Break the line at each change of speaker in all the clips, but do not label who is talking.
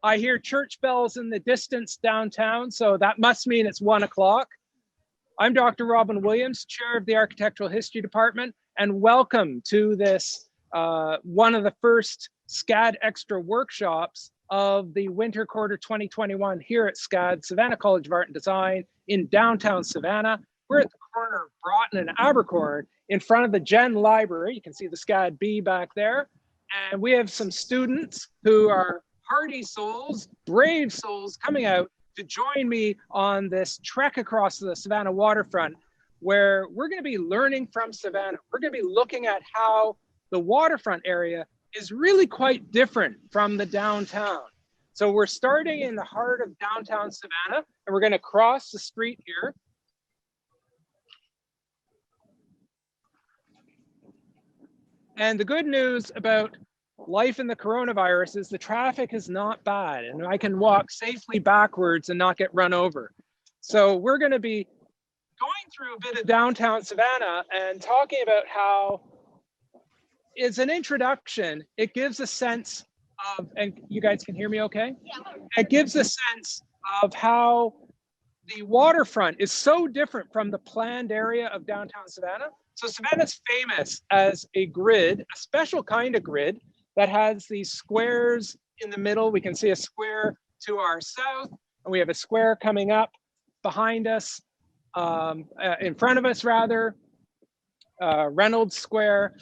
I hear church bells in the distance downtown, so that must mean it's 1 o'clock. I'm Dr. Robin Williams, Chair of the Architectural History Department, and welcome to this one of the first SCADextra workshops of the winter quarter 2021 here at SCAD, Savannah College of Art and Design in downtown Savannah. We're at the corner of Broughton and Abercorn in front of the Gen Library. You can see the SCAD B back there. And we have some students who are hardy souls, brave souls coming out to join me on this trek across the Savannah waterfront, where we're going to be learning from Savannah. We're going to be looking at how the waterfront area is really quite different from the downtown. So we're starting in the heart of downtown Savannah, and we're going to cross the street here. And the good news about life in the coronavirus is the traffic is not bad, and I can walk safely backwards and not get run over. So we're going to be going through a bit of downtown Savannah and talking about how, as an introduction, it gives a sense of, and you guys can hear me okay? Yeah. It gives a sense of how the waterfront is so different from the planned area of downtown Savannah. So Savannah's famous as a grid, a special kind of grid that has these squares in the middle. We can see a square to our south, and we have a square coming up behind us, in front of us rather, Reynolds Square.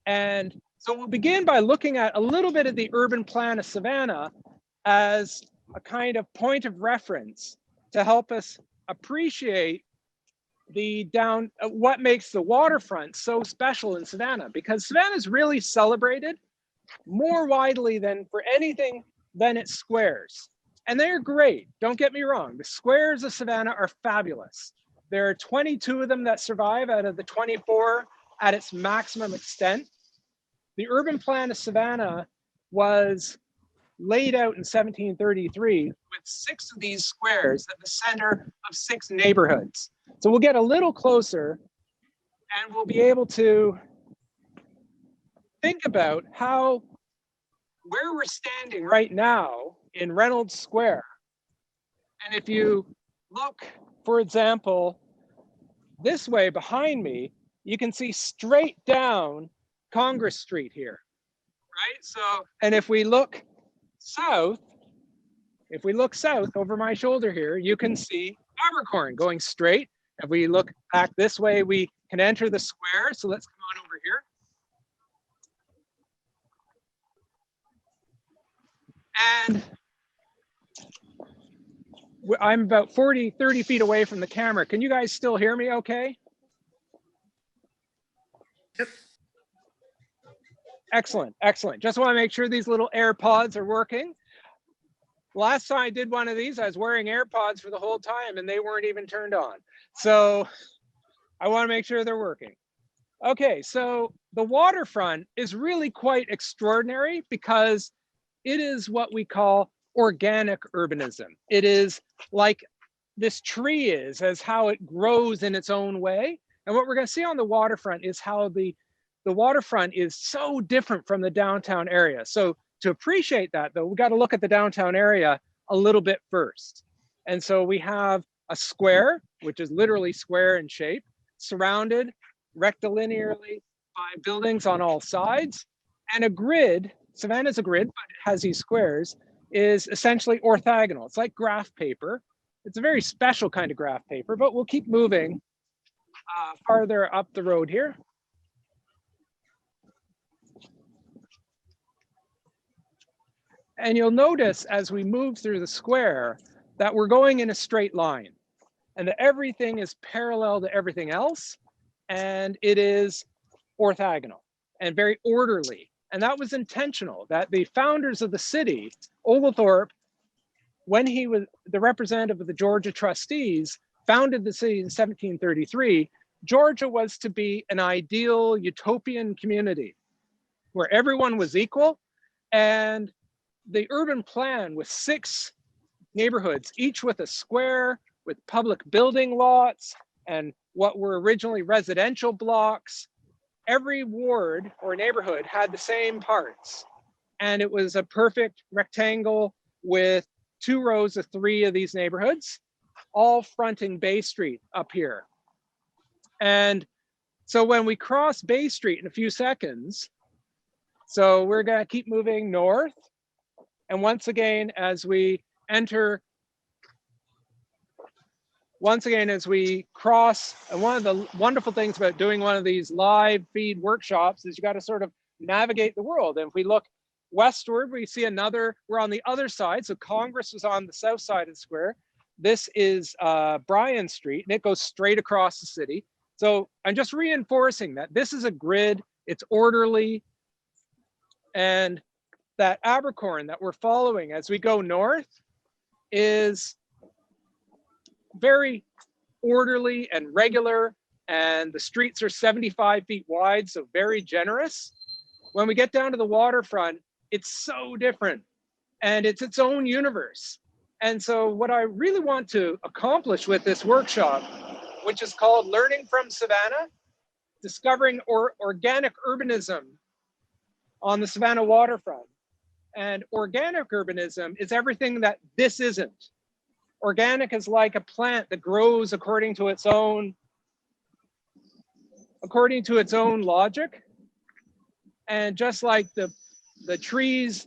And so we'll begin by looking at a little bit of the urban plan of Savannah as a kind of point of reference to help us appreciate what makes the waterfront so special in Savannah, because Savannah is really celebrated more widely than for anything than its squares. And they're great, don't get me wrong. The squares of Savannah are fabulous. There are 22 of them that survive out of the 24 at its maximum extent. The urban plan of Savannah was laid out in 1733 with 6 of these squares at the center of 6 neighborhoods. So we'll get a little closer and we'll be able to think about where we're standing right now in Reynolds Square. And if you look, for example, this way behind me, you can see straight down Congress Street here, right? So, and if we look south over my shoulder here, you can see Abercorn going straight. If we look back this way, we can enter the square. So let's come on over here. And I'm about 30 feet away from the camera. Can you guys still hear me okay?
Yep.
Excellent, excellent. Just want to make sure these little AirPods are working. Last time I did one of these, I was wearing AirPods for the whole time and they weren't even turned on. So I want to make sure they're working. Okay, so the waterfront is really quite extraordinary because it is what we call organic urbanism. It is like this tree is, as how it grows in its own way. And what we're going to see on the waterfront is how the waterfront is so different from the downtown area. So to appreciate that, though, we got to look at the downtown area a little bit first. And so we have a square, which is literally square in shape, surrounded rectilinearly by buildings on all sides, and a grid. Savannah's a grid, but it has these squares, is essentially orthogonal. It's like graph paper. It's a very special kind of graph paper, but we'll keep moving farther up the road here. And you'll notice as we move through the square that we're going in a straight line and that everything is parallel to everything else, and it is orthogonal and very orderly. And that was intentional, that the founders of the city, Oglethorpe, when he was the representative of the Georgia trustees, founded the city in 1733, Georgia was to be an ideal utopian community where everyone was equal. And the urban plan with 6 neighborhoods, each with a square, with public building lots, and what were originally residential blocks. Every ward or neighborhood had the same parts. And it was a perfect rectangle with 2 rows of 3 of these neighborhoods, all fronting Bay Street up here. And so when we cross Bay Street in a few seconds, so we're going to keep moving north. And once again, as we enter, as we cross, and one of the wonderful things about doing one of these live feed workshops is you got to sort of navigate the world. And if we look westward, we see another, we're on the other side. So Congress was on the south side of the square. This is Bryan Street, and it goes straight across the city. So I'm just reinforcing that this is a grid, it's orderly, and that Abercorn that we're following as we go north is very orderly and regular, and the streets are 75 feet wide, so very generous. When we get down to the waterfront, it's so different, and it's its own universe. And so what I really want to accomplish with this workshop, which is called Learning from Savannah, Discovering Organic Urbanism on the Savannah Waterfront. And organic urbanism is everything that this isn't. Organic is like a plant that grows according to its own logic. And just like the trees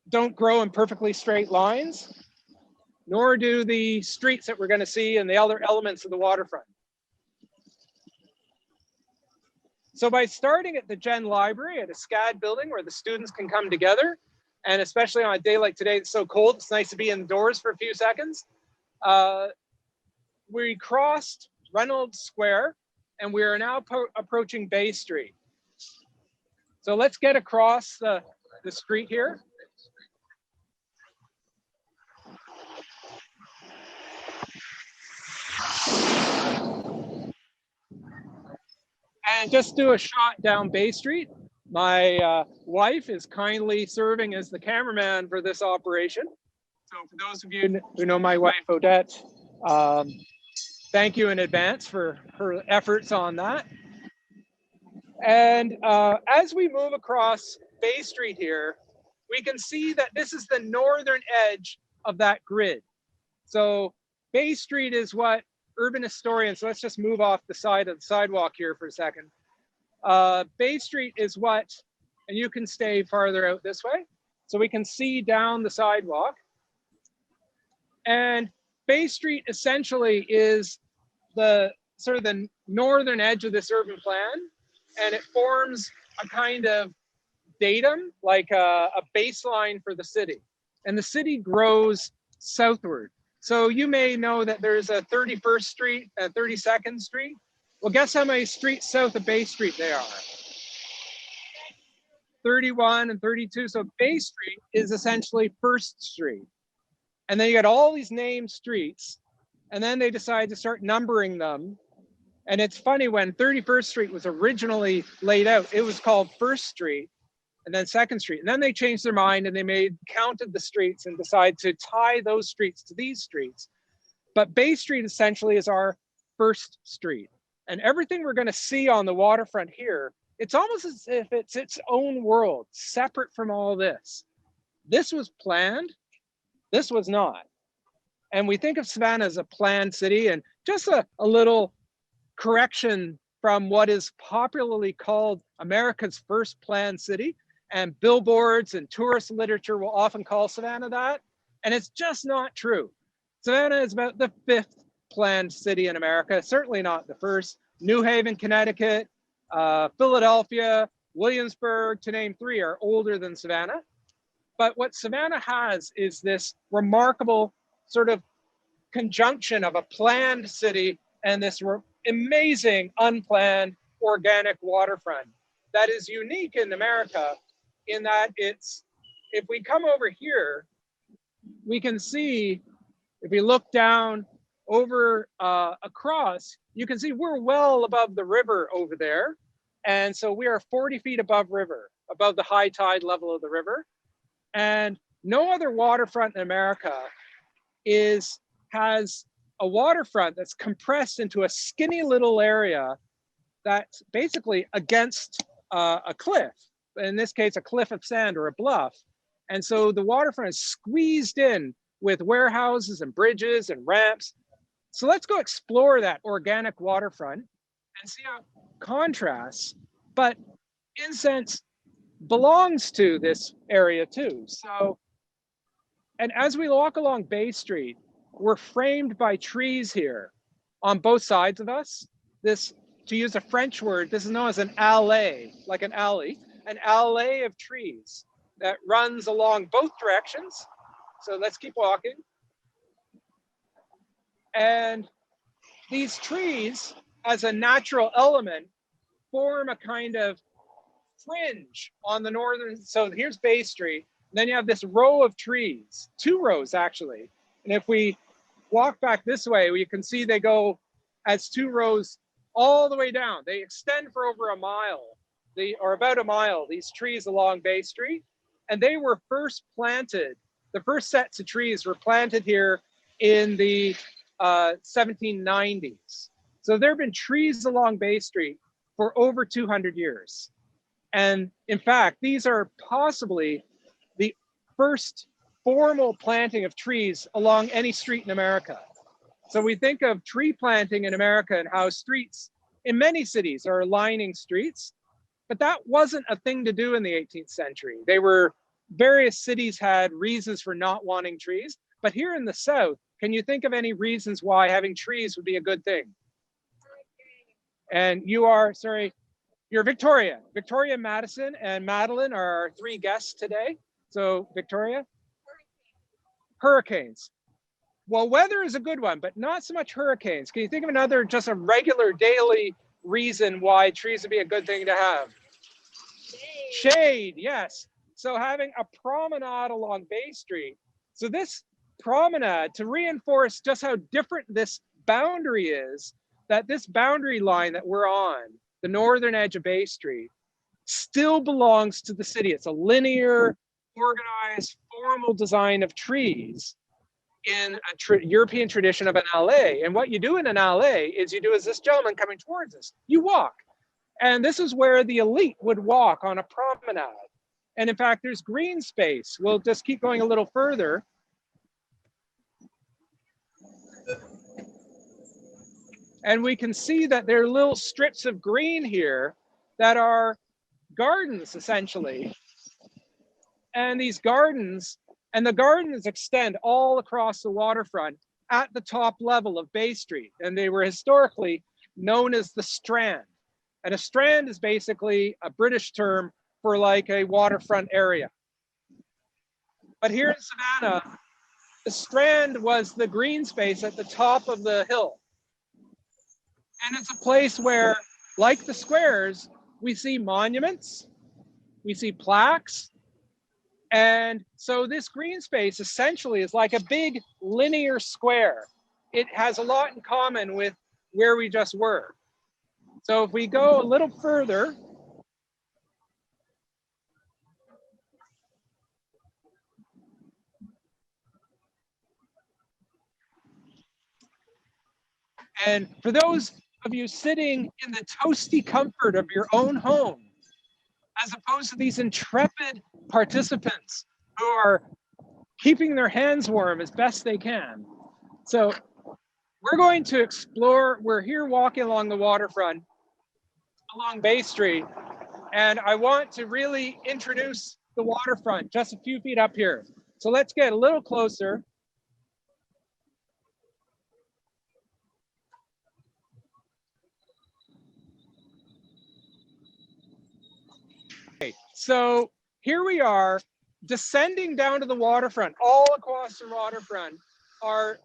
don't grow in perfectly straight lines, nor do the streets that we're going to see and the other elements of the waterfront. So by starting at the Gen Library at a SCAD building where the students can come together, and especially on a day like today, it's so cold, it's nice to be indoors for a few seconds. We crossed Reynolds Square and we are now approaching Bay Street. So let's get across the street here. And just do a shot down Bay Street. My wife is kindly serving as the cameraman for this operation. So for those of you who know my wife, Odette, thank you in advance for her efforts on that. And as we move across Bay Street here, we can see that this is the northern edge of that grid. So Bay Street is what urban historians, so let's just move off the side of the sidewalk here for a second. Bay Street is what, and you can stay farther out this way, so we can see down the sidewalk. And Bay Street essentially is the sort of the northern edge of this urban plan, and it forms a kind of datum, like a baseline for the city. And the city grows southward. So you may know that there's a 31st Street, a 32nd Street. Well, guess how many streets south of Bay Street there are? 31 and 32. So Bay Street is essentially 1st Street. And then you got all these named streets, and then they decided to start numbering them. And it's funny, when 31st Street was originally laid out, it was called 1st Street and then 2nd Street. And then they changed their mind and they counted the streets and decided to tie those streets to these streets. But Bay Street essentially is our 1st Street. And everything we're going to see on the waterfront here, it's almost as if it's its own world, separate from all this. This was planned, this was not. And we think of Savannah as a planned city, and just a little correction from what is popularly called America's first planned city, and billboards and tourist literature will often call Savannah that, and it's just not true. Savannah is about the 5th planned city in America, certainly not the 1st. New Haven, Connecticut, Philadelphia, Williamsburg, to name 3, are older than Savannah. But what Savannah has is this remarkable sort of conjunction of a planned city and this amazing unplanned organic waterfront that is unique in America, in that it's, if we come over here, we can see, if we look down over across, you can see we're well above the river over there. And so we are 40 feet above the high tide level of the river. And no other waterfront in America has a waterfront that's compressed into a skinny little area that's basically against a cliff, in this case, a cliff of sand or a bluff. And so the waterfront is squeezed in with warehouses and bridges and ramps. So let's go explore that organic waterfront and see how it contrasts, but in sense belongs to this area too. So, and as we walk along Bay Street, we're framed by trees here on both sides of us. This, to use a French word, this is known as an allée, like an alley of trees that runs along both directions. So let's keep walking. And these trees, as a natural element, form a kind of fringe on the northern. So here's Bay Street. Then you have this row of trees, 2 rows actually. And if we walk back this way, you can see they go as 2 rows all the way down. They extend for over a mile, or about a mile, these trees along Bay Street. And they were first planted, the first sets of trees were planted here in the 1790s. So there have been trees along Bay Street for over 200 years. And in fact, these are possibly the first formal planting of trees along any street in America. So we think of tree planting in America and how streets in many cities are lining streets, but that wasn't a thing to do in the 18th century. Various cities had reasons for not wanting trees, but here in the South, can you think of any reasons why having trees would be a good thing? And you are, sorry, you're Victoria. Victoria, Madison, and Madeline are our 3 guests today. So Victoria? Hurricanes. Well, weather is a good one, but not so much hurricanes. Can you think of another, just a regular daily reason why trees would be a good thing to have? Shade, yes. So having a promenade along Bay Street. So this promenade, to reinforce just how different this boundary is, that this boundary line that we're on, the northern edge of Bay Street, still belongs to the city. It's a linear, organized, formal design of trees in a European tradition of an allée. And what you do in an allée is you do as this gentleman coming towards us, you walk. And this is where the elite would walk on a promenade. And in fact, there's green space. We'll just keep going a little further. And we can see that there are little strips of green here that are gardens, essentially. And these gardens, and the gardens extend all across the waterfront at the top level of Bay Street. And they were historically known as the Strand. And a strand is basically a British term for like a waterfront area. But here in Savannah, the Strand was the green space at the top of the hill. And it's a place where, like the squares, we see monuments, we see plaques. And so this green space essentially is like a big linear square. It has a lot in common with where we just were. So if we go a little further, and for those of you sitting in the toasty comfort of your own home, as opposed to these intrepid participants who are keeping their hands warm as best they can. So we're going to explore, we're here walking along the waterfront, along Bay Street, and I want to really introduce the waterfront just a few feet up here. So let's get a little closer. Okay, so here we are descending down to the waterfront. All across the waterfront are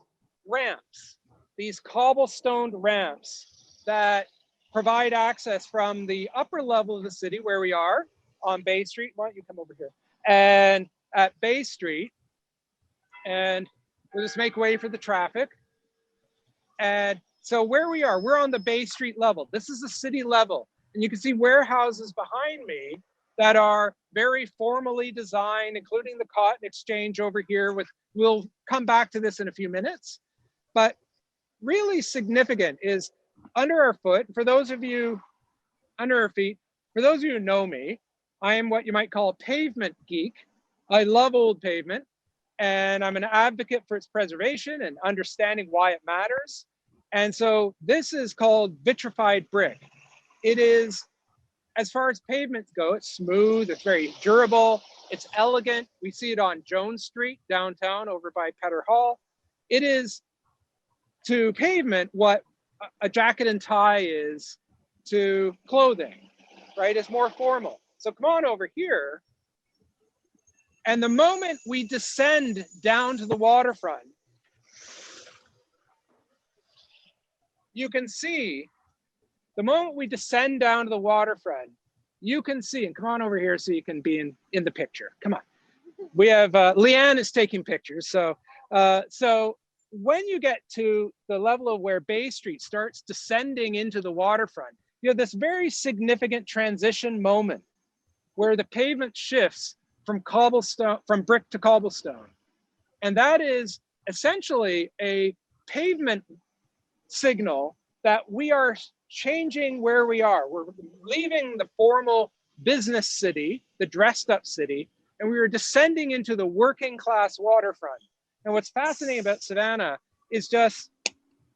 ramps, these cobblestone ramps that provide access from the upper level of the city where we are on Bay Street. Why don't you come over here? And at Bay Street, and we'll just make way for the traffic. And so where we are, we're on the Bay Street level. This is the city level. And you can see warehouses behind me that are very formally designed, including the cotton exchange over here with, we'll come back to this in a few minutes. But really significant is under our foot, for those of you, under our feet, for those of you who know me, I am what you might call a pavement geek. I love old pavement, and I'm an advocate for its preservation and understanding why it matters. And so this is called vitrified brick. It is, as far as pavements go, it's smooth, it's very durable, it's elegant. We see it on Jones Street downtown over by Petter Hall. It is to pavement what a jacket and tie is to clothing, right? It's more formal. So come on over here. And the moment we descend down to the waterfront, you can see, the moment we descend down to the waterfront, you can see, and come on over here so you can be in the picture. Come on. We have, Leanne is taking pictures. So when you get to the level of where Bay Street starts descending into the waterfront, you have this very significant transition moment where the pavement shifts from cobblestone, from brick to cobblestone. And that is essentially a pavement signal that we are changing where we are. We're leaving the formal business city, the dressed up city, and we are descending into the working class waterfront. And what's fascinating about Savannah is just,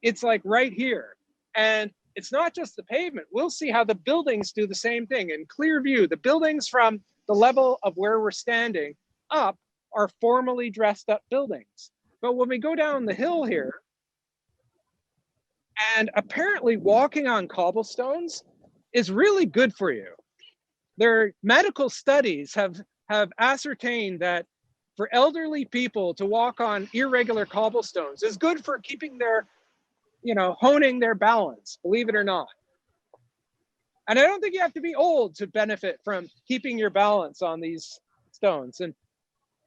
it's like right here. And it's not just the pavement. We'll see how the buildings do the same thing. In clear view, the buildings from the level of where we're standing up are formally dressed up buildings. But when we go down the hill here, and apparently walking on cobblestones is really good for you. Their medical studies have ascertained that for elderly people to walk on irregular cobblestones is good for keeping their, honing their balance, believe it or not. And I don't think you have to be old to benefit from keeping your balance on these stones. And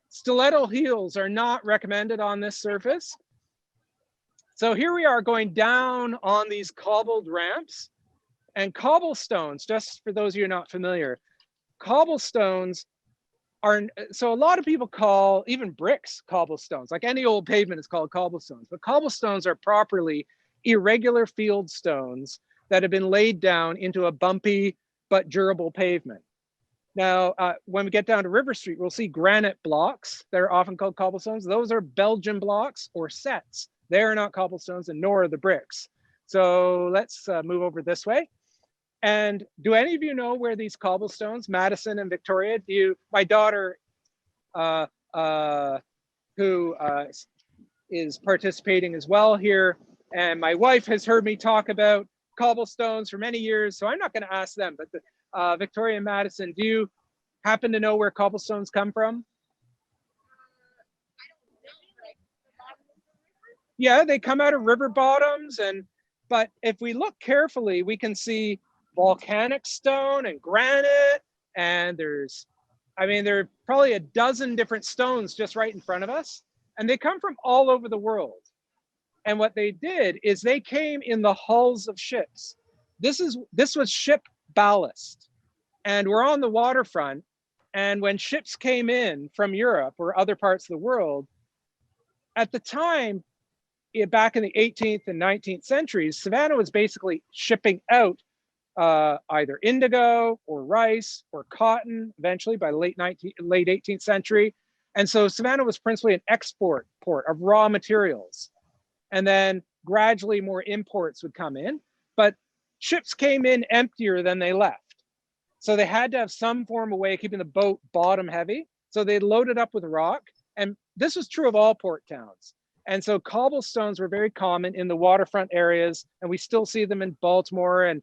stiletto heels are not recommended on this surface. So here we are going down on these cobbled ramps, and cobblestones, just for those of you not familiar, cobblestones are, so a lot of people call even bricks cobblestones, like any old pavement is called cobblestones, but cobblestones are properly irregular field stones that have been laid down into a bumpy but durable pavement. Now, when we get down to River Street, we'll see granite blocks that are often called cobblestones. Those are Belgian blocks or sets. They are not cobblestones, and nor are the bricks. So let's move over this way. And do any of you know where these cobblestones, Madison and Victoria, my daughter, who is participating as well here, and my wife has heard me talk about cobblestones for many years, so I'm not going to ask them, but Victoria and Madison, do you happen to know where cobblestones come from? Yeah, they come out of river bottoms, but if we look carefully, we can see volcanic stone and granite, and there are probably a dozen different stones just right in front of us, and they come from all over the world. And what they did is they came in the hulls of ships. This was ship ballast, and we're on the waterfront. And when ships came in from Europe or other parts of the world, at the time, back in the 18th and 19th centuries, Savannah was basically shipping out either indigo or rice or cotton, eventually by late 18th century. And so Savannah was principally an export port of raw materials. And then gradually more imports would come in, but ships came in emptier than they left. So they had to have some form of way of keeping the boat bottom heavy. So they loaded up with rock. And this was true of all port towns. And so cobblestones were very common in the waterfront areas, and we still see them in Baltimore and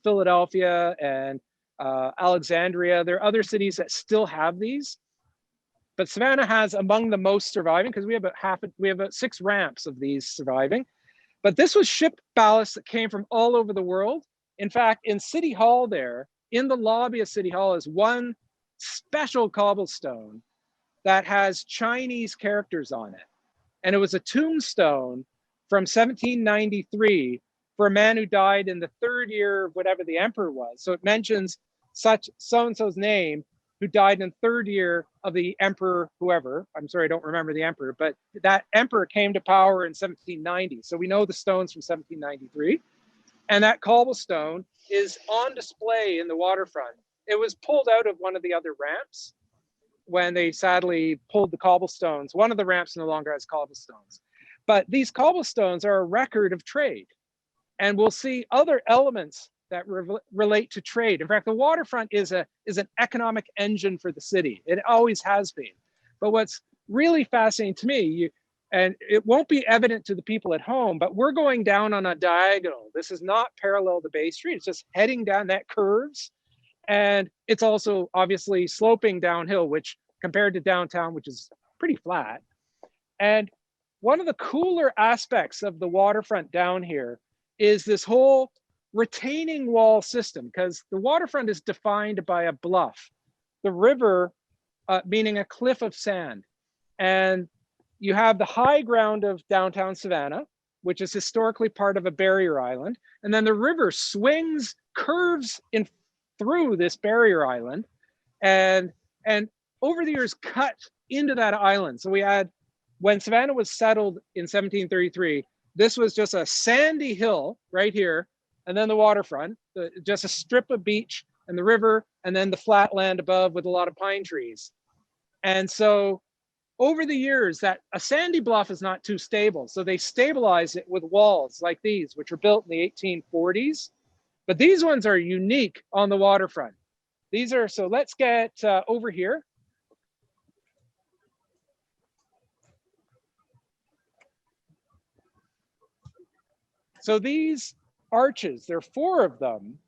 Philadelphia and Alexandria. There are other cities that still have these, but Savannah has among the most surviving, because we have about 6 ramps of these surviving. But this was ship ballast that came from all over the world. In fact, in City Hall there, in the lobby of City Hall, is one special cobblestone that has Chinese characters on it. And it was a tombstone from 1793 for a man who died in the 3rd year of whatever the emperor was. So it mentions such so-and-so's name who died in the 3rd year of the emperor, whoever. I'm sorry, I don't remember the emperor, but that emperor came to power in 1790. So we know the stone's from 1793. And that cobblestone is on display in the waterfront. It was pulled out of one of the other ramps. when they sadly pulled the cobblestones. One of the ramps no longer has cobblestones. But these cobblestones are a record of trade. And we'll see other elements that relate to trade. In fact, the waterfront is an economic engine for the city. It always has been. But what's really fascinating to me, and it won't be evident to the people at home, but we're going down on a diagonal. This is not parallel to Bay Street. It's just heading down, that curves. And it's also obviously sloping downhill, which compared to downtown, which is pretty flat. And one of the cooler aspects of the waterfront down here is this whole retaining wall system, because the waterfront is defined by a bluff, the river meaning a cliff of sand. And you have the high ground of downtown Savannah, which is historically part of a barrier island. And then the river swings, curves in through this barrier island, and over the years cut into that island. So we had, when Savannah was settled in 1733, this was just a sandy hill right here, and then the waterfront, just a strip of beach and the river, and then the flat land above with a lot of pine trees. And so over the years, that a sandy bluff is not too stable. So they stabilized it with walls like these, which were built in the 1840s. But these ones are unique on the waterfront. These are, so let's get over here. So these arches, there are 4 of them,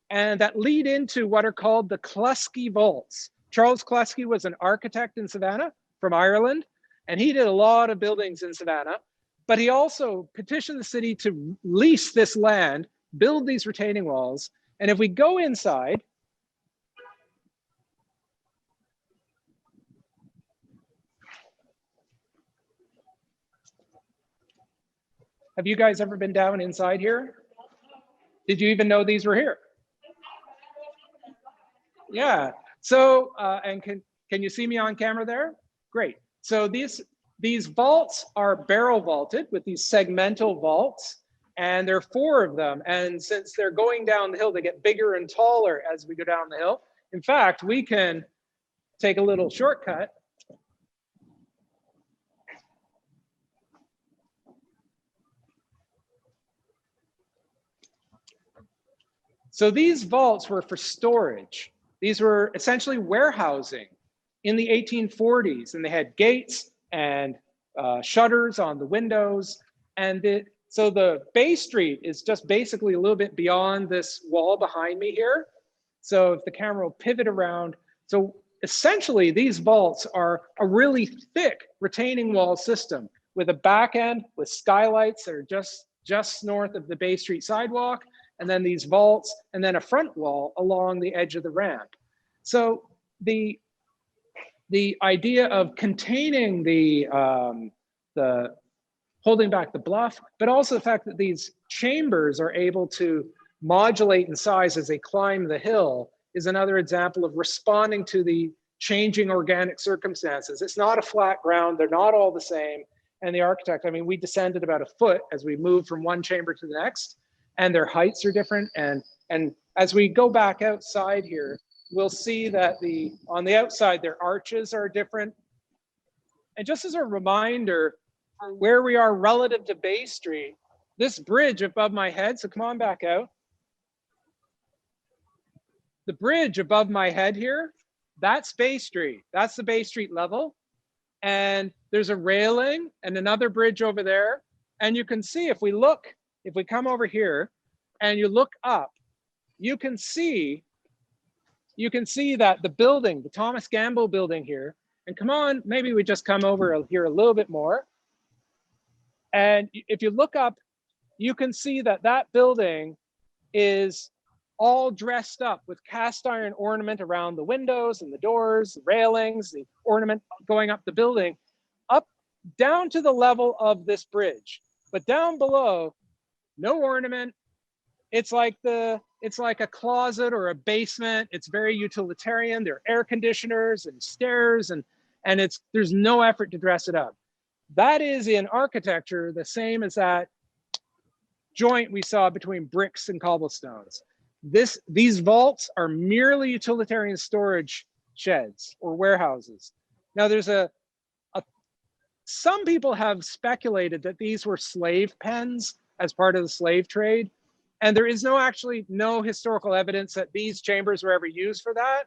and that lead into what are called the Clusky Vaults. Charles Clusky was an architect in Savannah from Ireland, and he did a lot of buildings in Savannah, but he also petitioned the city to lease this land, build these retaining walls. And if we go inside, have you guys ever been down inside here? Did you even know these were here? Yeah. So, and can you see me on camera there? Great. So these vaults are barrel vaulted with these segmental vaults, and there are 4 of them. And since they're going down the hill, they get bigger and taller as we go down the hill. In fact, we can take a little shortcut. So these vaults were for storage. These were essentially warehousing in the 1840s, and they had gates and shutters on the windows. And so the Bay Street is just basically a little bit beyond this wall behind me here. So if the camera will pivot around. So essentially these vaults are a really thick retaining wall system with a back end with skylights that are just north of the Bay Street sidewalk, and then these vaults, and then a front wall along the edge of the ramp. So the idea of containing the holding back the bluff, but also the fact that these chambers are able to modulate in size as they climb the hill is another example of responding to the changing organic circumstances. It's not a flat ground, they're not all the same. And the architect, I mean, we descended about a foot as we moved from one chamber to the next, and their heights are different. And as we go back outside here, we'll see that on the outside, their arches are different. And just as a reminder, for where we are relative to Bay Street, this bridge above my head, so come on back out. The bridge above my head here, that's Bay Street. That's the Bay Street level. And there's a railing and another bridge over there. And you can see if we come over here and you look up, you can see that the building, the Thomas Gamble building here, and come on, maybe we just come over here a little bit more. And if you look up, you can see that that building is all dressed up with cast iron ornament around the windows and the doors, the railings, the ornament going up the building, up down to the level of this bridge. But down below, no ornament. It's like a closet or a basement. It's very utilitarian. There are air conditioners and stairs, and there's no effort to dress it up. That is in architecture the same as that joint we saw between bricks and cobblestones. These vaults are merely utilitarian storage sheds or warehouses. Now there's some people have speculated that these were slave pens as part of the slave trade. And there is no historical evidence that these chambers were ever used for that.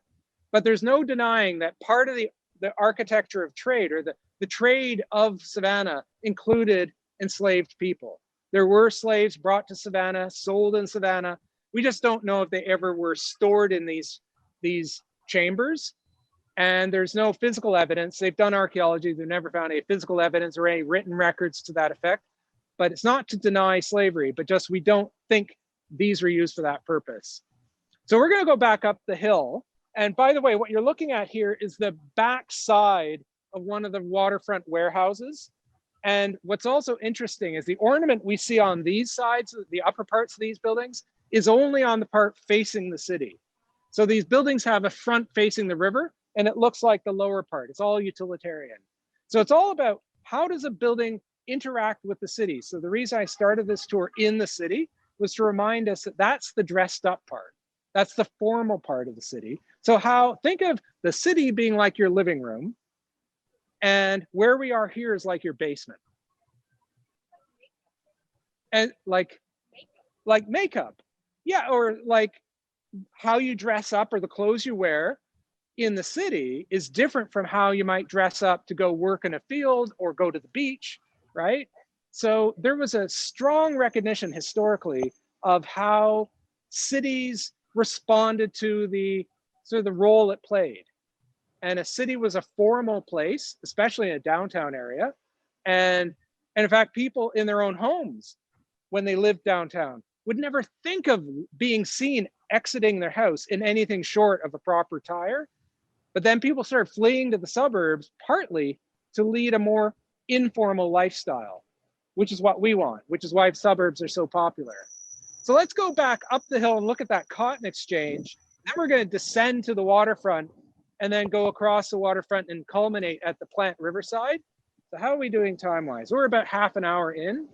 But there's no denying that part of the architecture of trade, or the trade of Savannah, included enslaved people. There were slaves brought to Savannah, sold in Savannah. We just don't know if they ever were stored in these chambers. And there's no physical evidence. They've done archaeology. They've never found any physical evidence or any written records to that effect. But it's not to deny slavery, but just we don't think these were used for that purpose. So we're going to go back up the hill. And by the way, what you're looking at here is the back side of one of the waterfront warehouses. And what's also interesting is the ornament we see on these sides, the upper parts of these buildings, is only on the part facing the city. So these buildings have a front facing the river, and it looks like the lower part. It's all utilitarian. So it's all about how does a building interact with the city. So the reason I started this tour in the city was to remind us that that's the dressed up part. That's the formal part of the city. So think of the city being like your living room, and where we are here is like your basement. And like makeup. Yeah, or like how you dress up or the clothes you wear in the city is different from how you might dress up to go work in a field or go to the beach, right? So there was a strong recognition historically of how cities responded to the role it played. And a city was a formal place, especially in a downtown area. And in fact, people in their own homes, when they lived downtown, would never think of being seen exiting their house in anything short of a proper attire. But then people started fleeing to the suburbs, partly to lead a more informal lifestyle, which is what we want, which is why suburbs are so popular. So let's go back up the hill and look at that cotton exchange. Then we're going to descend to the waterfront and then go across the waterfront and culminate at the plant Riverside. So how are we doing time-wise? We're about half an hour in.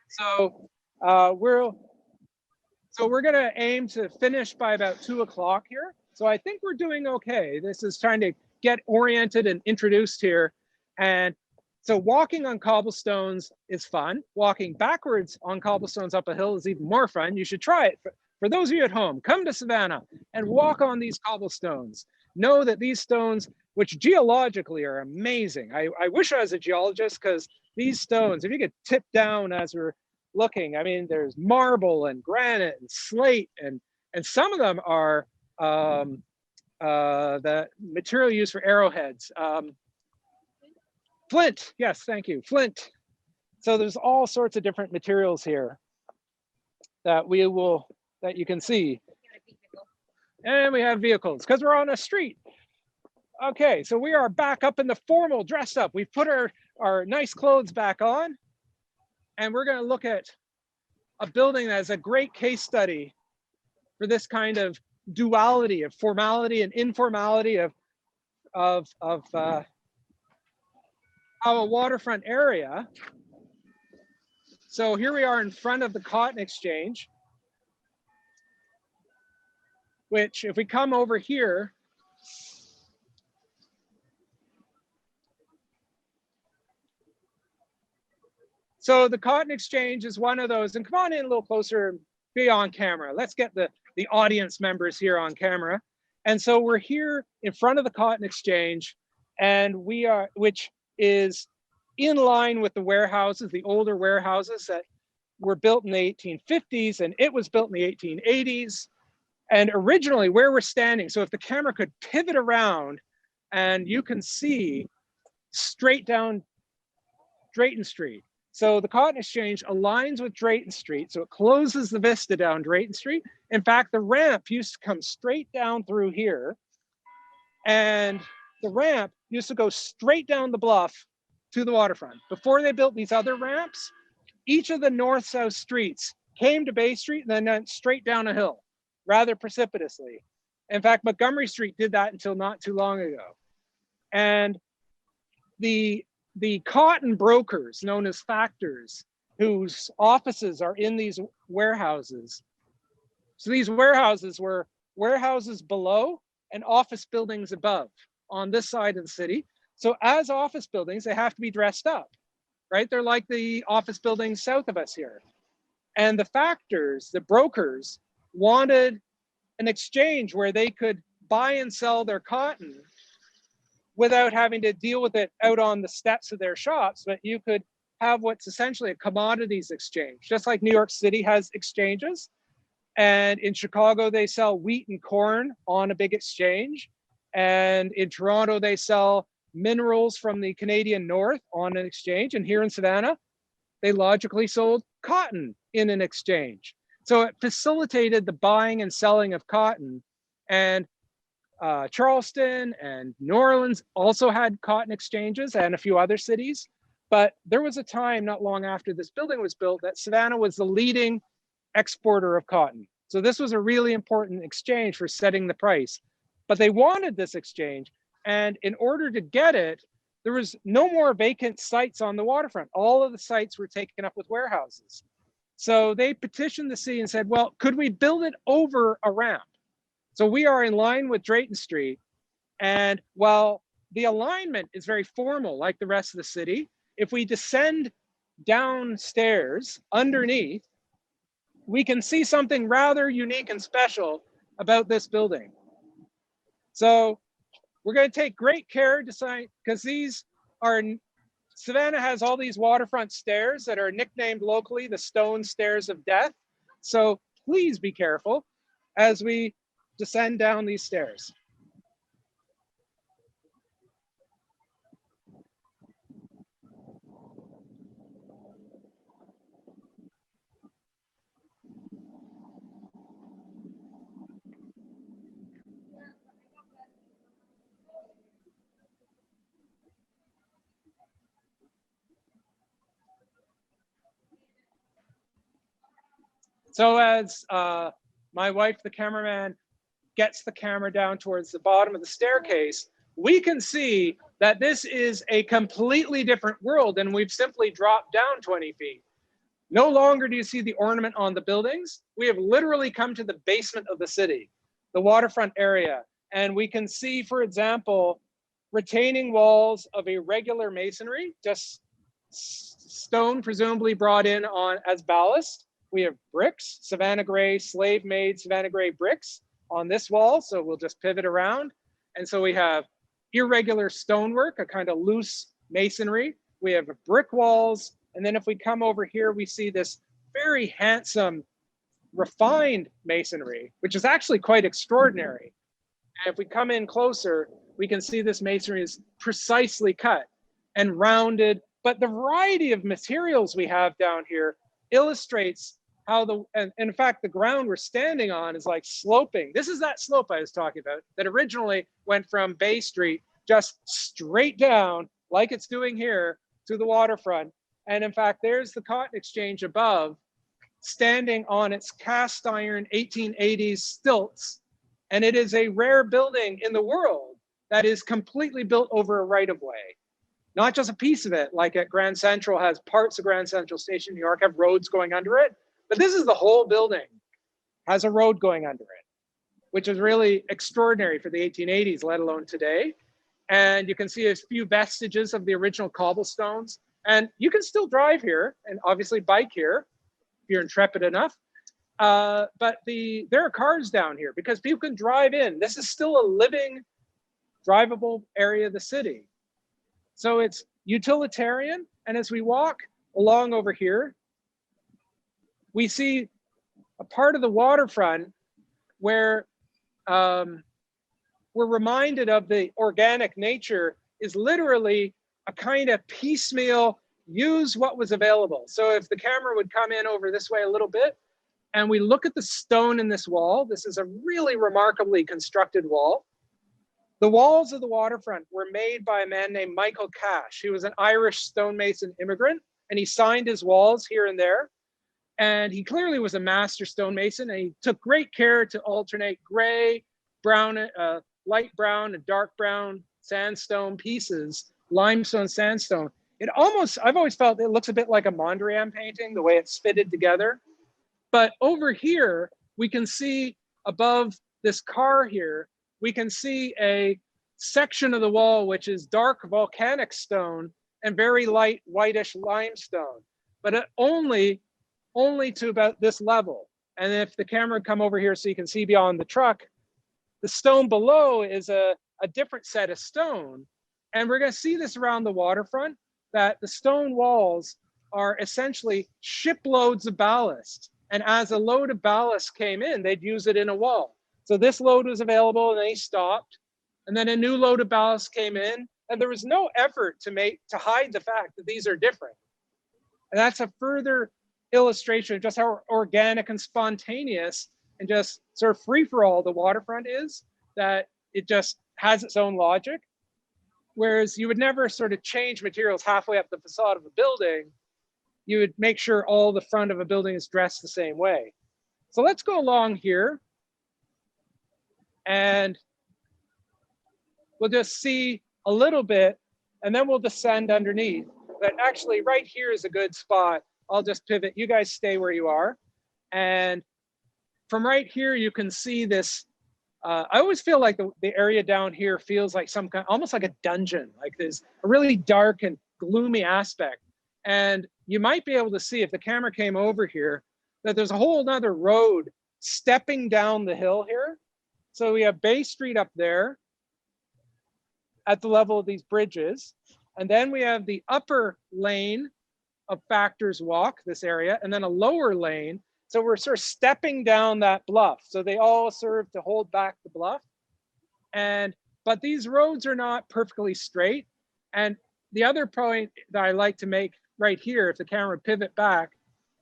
So we're going to aim to finish by about 2 o'clock here. So I think we're doing okay. This is trying to get oriented and introduced here. And so walking on cobblestones is fun. Walking backwards on cobblestones up a hill is even more fun. You should try it. For those of you at home, come to Savannah and walk on these cobblestones. Know that these stones, which geologically are amazing. I wish I was a geologist, because these stones, if you could tip down as we're looking, I mean, there's marble and granite and slate, and some of them are the material used for arrowheads. Flint, yes, thank you, flint. So there's all sorts of different materials here that you can see. And we have vehicles because we're on a street. Okay, so we are back up in the formal dressed up. We've put our nice clothes back on, and we're going to look at a building that is a great case study for this kind of duality of formality and informality of how a waterfront area. So here we are in front of the Cotton Exchange, which if we come over here, so the Cotton Exchange is one of those, and come on in a little closer, be on camera. Let's get the audience members here on camera. And so we're here in front of the Cotton Exchange, and which is in line with the warehouses, the older warehouses that were built in the 1850s, and it was built in the 1880s. And originally where we're standing, so if the camera could pivot around, and you can see straight down Drayton Street. So the Cotton Exchange aligns with Drayton Street, so it closes the vista down Drayton Street. In fact, the ramp used to come straight down through here, and the ramp used to go straight down the bluff to the waterfront. Before they built these other ramps, each of the north-south streets came to Bay Street and then went straight down a hill, rather precipitously. In fact, Montgomery Street did that until not too long ago. And the cotton brokers, known as factors, whose offices are in these warehouses. So these warehouses were warehouses below and office buildings above on this side of the city. So as office buildings, they have to be dressed up, right? They're like the office buildings south of us here. And the factors, the brokers, wanted an exchange where they could buy and sell their cotton without having to deal with it out on the steps of their shops, but you could have what's essentially a commodities exchange, just like New York City has exchanges. And in Chicago, they sell wheat and corn on a big exchange. And in Toronto, they sell minerals from the Canadian North on an exchange. And here in Savannah, they logically sold cotton in an exchange. So it facilitated the buying and selling of cotton. And Charleston and New Orleans also had cotton exchanges, and a few other cities. But there was a time not long after this building was built that Savannah was the leading exporter of cotton. So this was a really important exchange for setting the price. But they wanted this exchange, and in order to get it, there was no more vacant sites on the waterfront. All of the sites were taken up with warehouses. So they petitioned the city and said, well, could we build it over a ramp? So we are in line with Drayton Street. And while the alignment is very formal, like the rest of the city, if we descend downstairs underneath, we can see something rather unique and special about this building. So we're going to take great care to sign, because these are, Savannah has all these waterfront stairs that are nicknamed locally the stone stairs of death. So please be careful as we descend down these stairs. So as my wife, the cameraman, gets the camera down towards the bottom of the staircase, we can see that this is a completely different world, and we've simply dropped down 20 feet. No longer do you see the ornament on the buildings. We have literally come to the basement of the city, the waterfront area. And we can see, for example, retaining walls of irregular masonry, just stone presumably brought in on as ballast. We have bricks, Savannah Gray, slave-made Savannah Gray bricks on this wall. So we'll just pivot around. And so we have irregular stonework, a kind of loose masonry. We have brick walls. And then if we come over here, we see this very handsome, refined masonry, which is actually quite extraordinary. And if we come in closer, we can see this masonry is precisely cut and rounded. But the variety of materials we have down here illustrates how and in fact, the ground we're standing on is like sloping. This is that slope I was talking about that originally went from Bay Street just straight down, like it's doing here, to the waterfront. And in fact, there's the cotton exchange above, standing on its cast iron 1880s stilts. And it is a rare building in the world that is completely built over a right-of-way. Not just a piece of it, like at Grand Central has parts of Grand Central Station, New York, have roads going under it. But this is the whole building, has a road going under it, which is really extraordinary for the 1880s, let alone today. And you can see a few vestiges of the original cobblestones. And you can still drive here and obviously bike here if you're intrepid enough. But there are cars down here because people can drive in. This is still a living, drivable area of the city. So it's utilitarian. And as we walk along over here, we see a part of the waterfront where we're reminded of the organic nature is literally a kind of piecemeal, use what was available. So if the camera would come in over this way a little bit, and we look at the stone in this wall, this is a really remarkably constructed wall. The walls of the waterfront were made by a man named Michael Cash. He was an Irish stonemason immigrant, and he signed his walls here and there. And he clearly was a master stonemason, and he took great care to alternate gray, brown, light brown, and dark brown sandstone pieces, limestone sandstone. I've always felt it looks a bit like a Mondrian painting, the way it's fitted together. But over here, we can see above this car here, we can see a section of the wall which is dark volcanic stone and very light whitish limestone, but only to about this level. And if the camera would come over here so you can see beyond the truck, the stone below is a different set of stone. And we're going to see this around the waterfront, that the stone walls are essentially shiploads of ballast. And as a load of ballast came in, they'd use it in a wall. So this load was available and they stopped. And then a new load of ballast came in, and there was no effort to hide the fact that these are different. And that's a further illustration of just how organic and spontaneous and just sort of free for all the waterfront is, that it just has its own logic. Whereas you would never sort of change materials halfway up the facade of a building. You would make sure all the front of a building is dressed the same way. So let's go along here and we'll just see a little bit and then we'll descend underneath. But actually right here is a good spot. I'll just pivot. You guys stay where you are. And from right here, you can see this. I always feel like the area down here feels like some kind, almost like a dungeon, like there's a really dark and gloomy aspect. And you might be able to see if the camera came over here, that there's a whole nother road stepping down the hill here. So we have Bay Street up there at the level of these bridges. And then we have the upper lane of Factors Walk, this area, and then a lower lane. So we're sort of stepping down that bluff. So they all serve to hold back the bluff. But these roads are not perfectly straight. And the other point that I like to make right here, if the camera pivot back,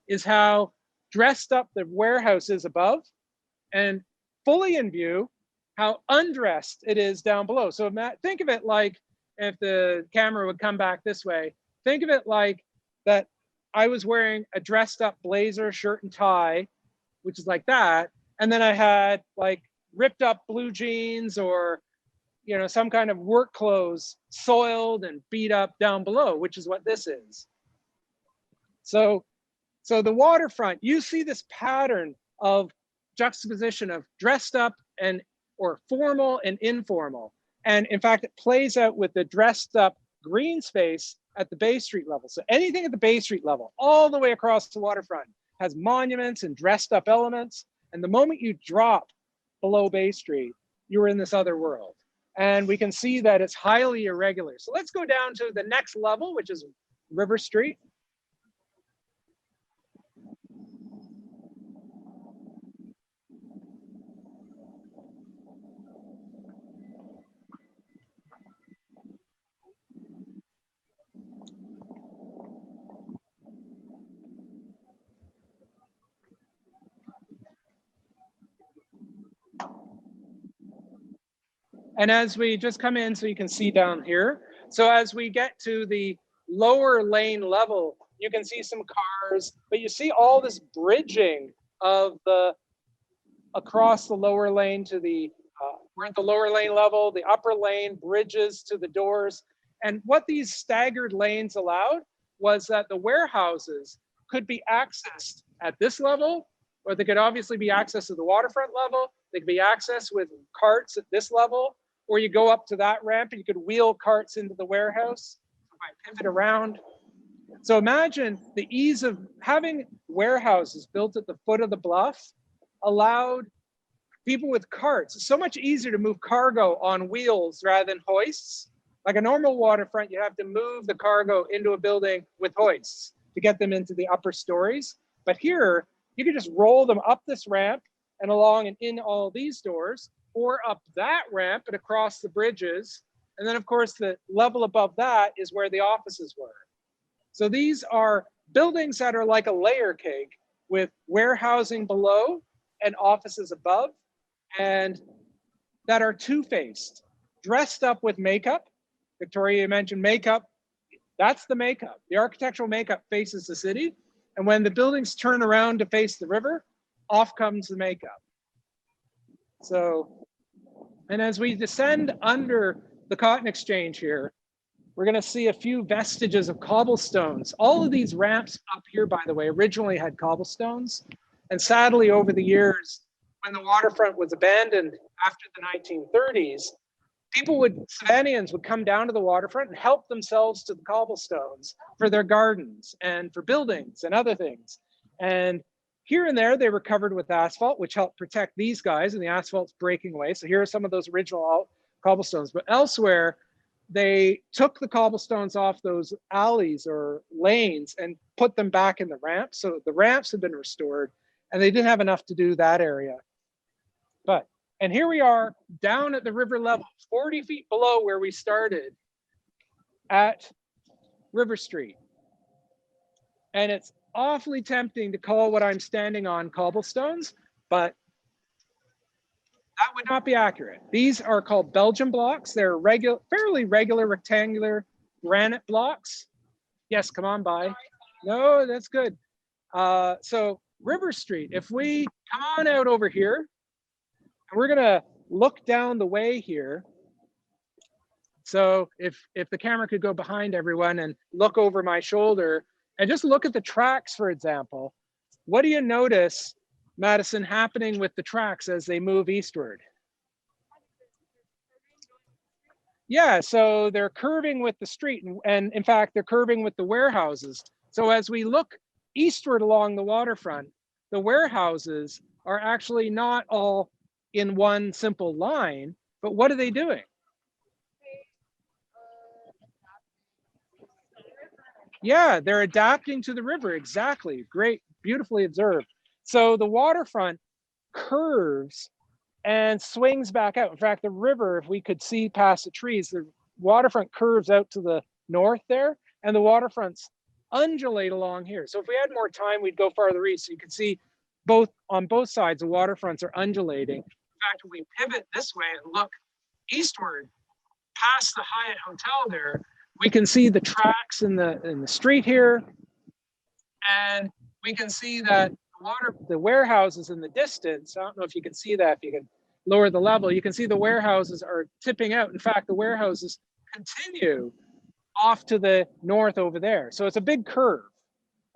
is how dressed up the warehouse is above, and fully in view, how undressed it is down below. So think of it like, if the camera would come back this way, think of it like that I was wearing a dressed up blazer, shirt and tie, which is like that. And then I had like ripped up blue jeans or, you know, some kind of work clothes soiled and beat up down below, which is what this is. So the waterfront, you see this pattern of juxtaposition of dressed up or formal and informal. And in fact, it plays out with the dressed up green space at the Bay Street level. So anything at the Bay Street level, all the way across the waterfront, has monuments and dressed up elements. And the moment you drop below Bay Street, you're in this other world. And we can see that it's highly irregular. So let's go down to the next level, which is River Street. And as we just come in, so you can see down here. So as we get to the lower lane level, you can see some cars, but you see all this bridging of across the lower lane to we're at the lower lane level, the upper lane bridges to the doors. And what these staggered lanes allowed was that the warehouses could be accessed at this level, or they could obviously be accessed at the waterfront level. They could be accessed with carts at this level, or you go up to that ramp and you could wheel carts into the warehouse, pivot around. So imagine the ease of having warehouses built at the foot of the bluff allowed people with carts. It's so much easier to move cargo on wheels rather than hoists. Like a normal waterfront, you have to move the cargo into a building with hoists to get them into the upper stories. But here, you can just roll them up this ramp and along and in all these doors, or up that ramp and across the bridges. And then of course, the level above that is where the offices were. So these are buildings that are like a layer cake with warehousing below and offices above, and that are two-faced, dressed up with makeup. Victoria, you mentioned makeup. That's the makeup. The architectural makeup faces the city. And when the buildings turn around to face the river, off comes the makeup. So, and as we descend under the Cotton Exchange here, we're going to see a few vestiges of cobblestones. All of these ramps up here, by the way, originally had cobblestones. And sadly, over the years, when the waterfront was abandoned after the 1930s, Savannians would come down to the waterfront and help themselves to the cobblestones for their gardens and for buildings and other things. And here and there, they were covered with asphalt, which helped protect these guys, and the asphalt's breaking away. So here are some of those original cobblestones. But elsewhere, they took the cobblestones off those alleys or lanes and put them back in the ramps. So the ramps have been restored, and they didn't have enough to do that area. And here we are down at the river level, 40 feet below where we started at River Street. And it's awfully tempting to call what I'm standing on cobblestones, but that would not be accurate. These are called Belgium blocks. They're fairly regular rectangular granite blocks. Yes, come on by. No, that's good. So River Street, if we come on out over here, and we're gonna look down the way here. So if the camera could go behind everyone and look over my shoulder and just look at the tracks, for example, what do you notice, Madison, happening with the tracks as they move eastward? Yeah, so they're curving with the street, and in fact, they're curving with the warehouses. So as we look eastward along the waterfront, the warehouses are actually not all in one simple line, but what are they doing? Yeah, they're adapting to the river. Exactly. Great, beautifully observed. So the waterfront curves and swings back out. In fact, the river, if we could see past the trees, the waterfront curves out to the north there, and the waterfronts undulate along here. So if we had more time, we'd go farther east. So you can see on both sides, the waterfronts are undulating. In fact, when we pivot this way and look eastward past the Hyatt Hotel there, we can see the tracks in the street here, and we can see that the warehouses in the distance. I don't know if you can see that. If you can lower the level, you can see the warehouses are tipping out. In fact, the warehouses continue off to the north over there. So it's a big curve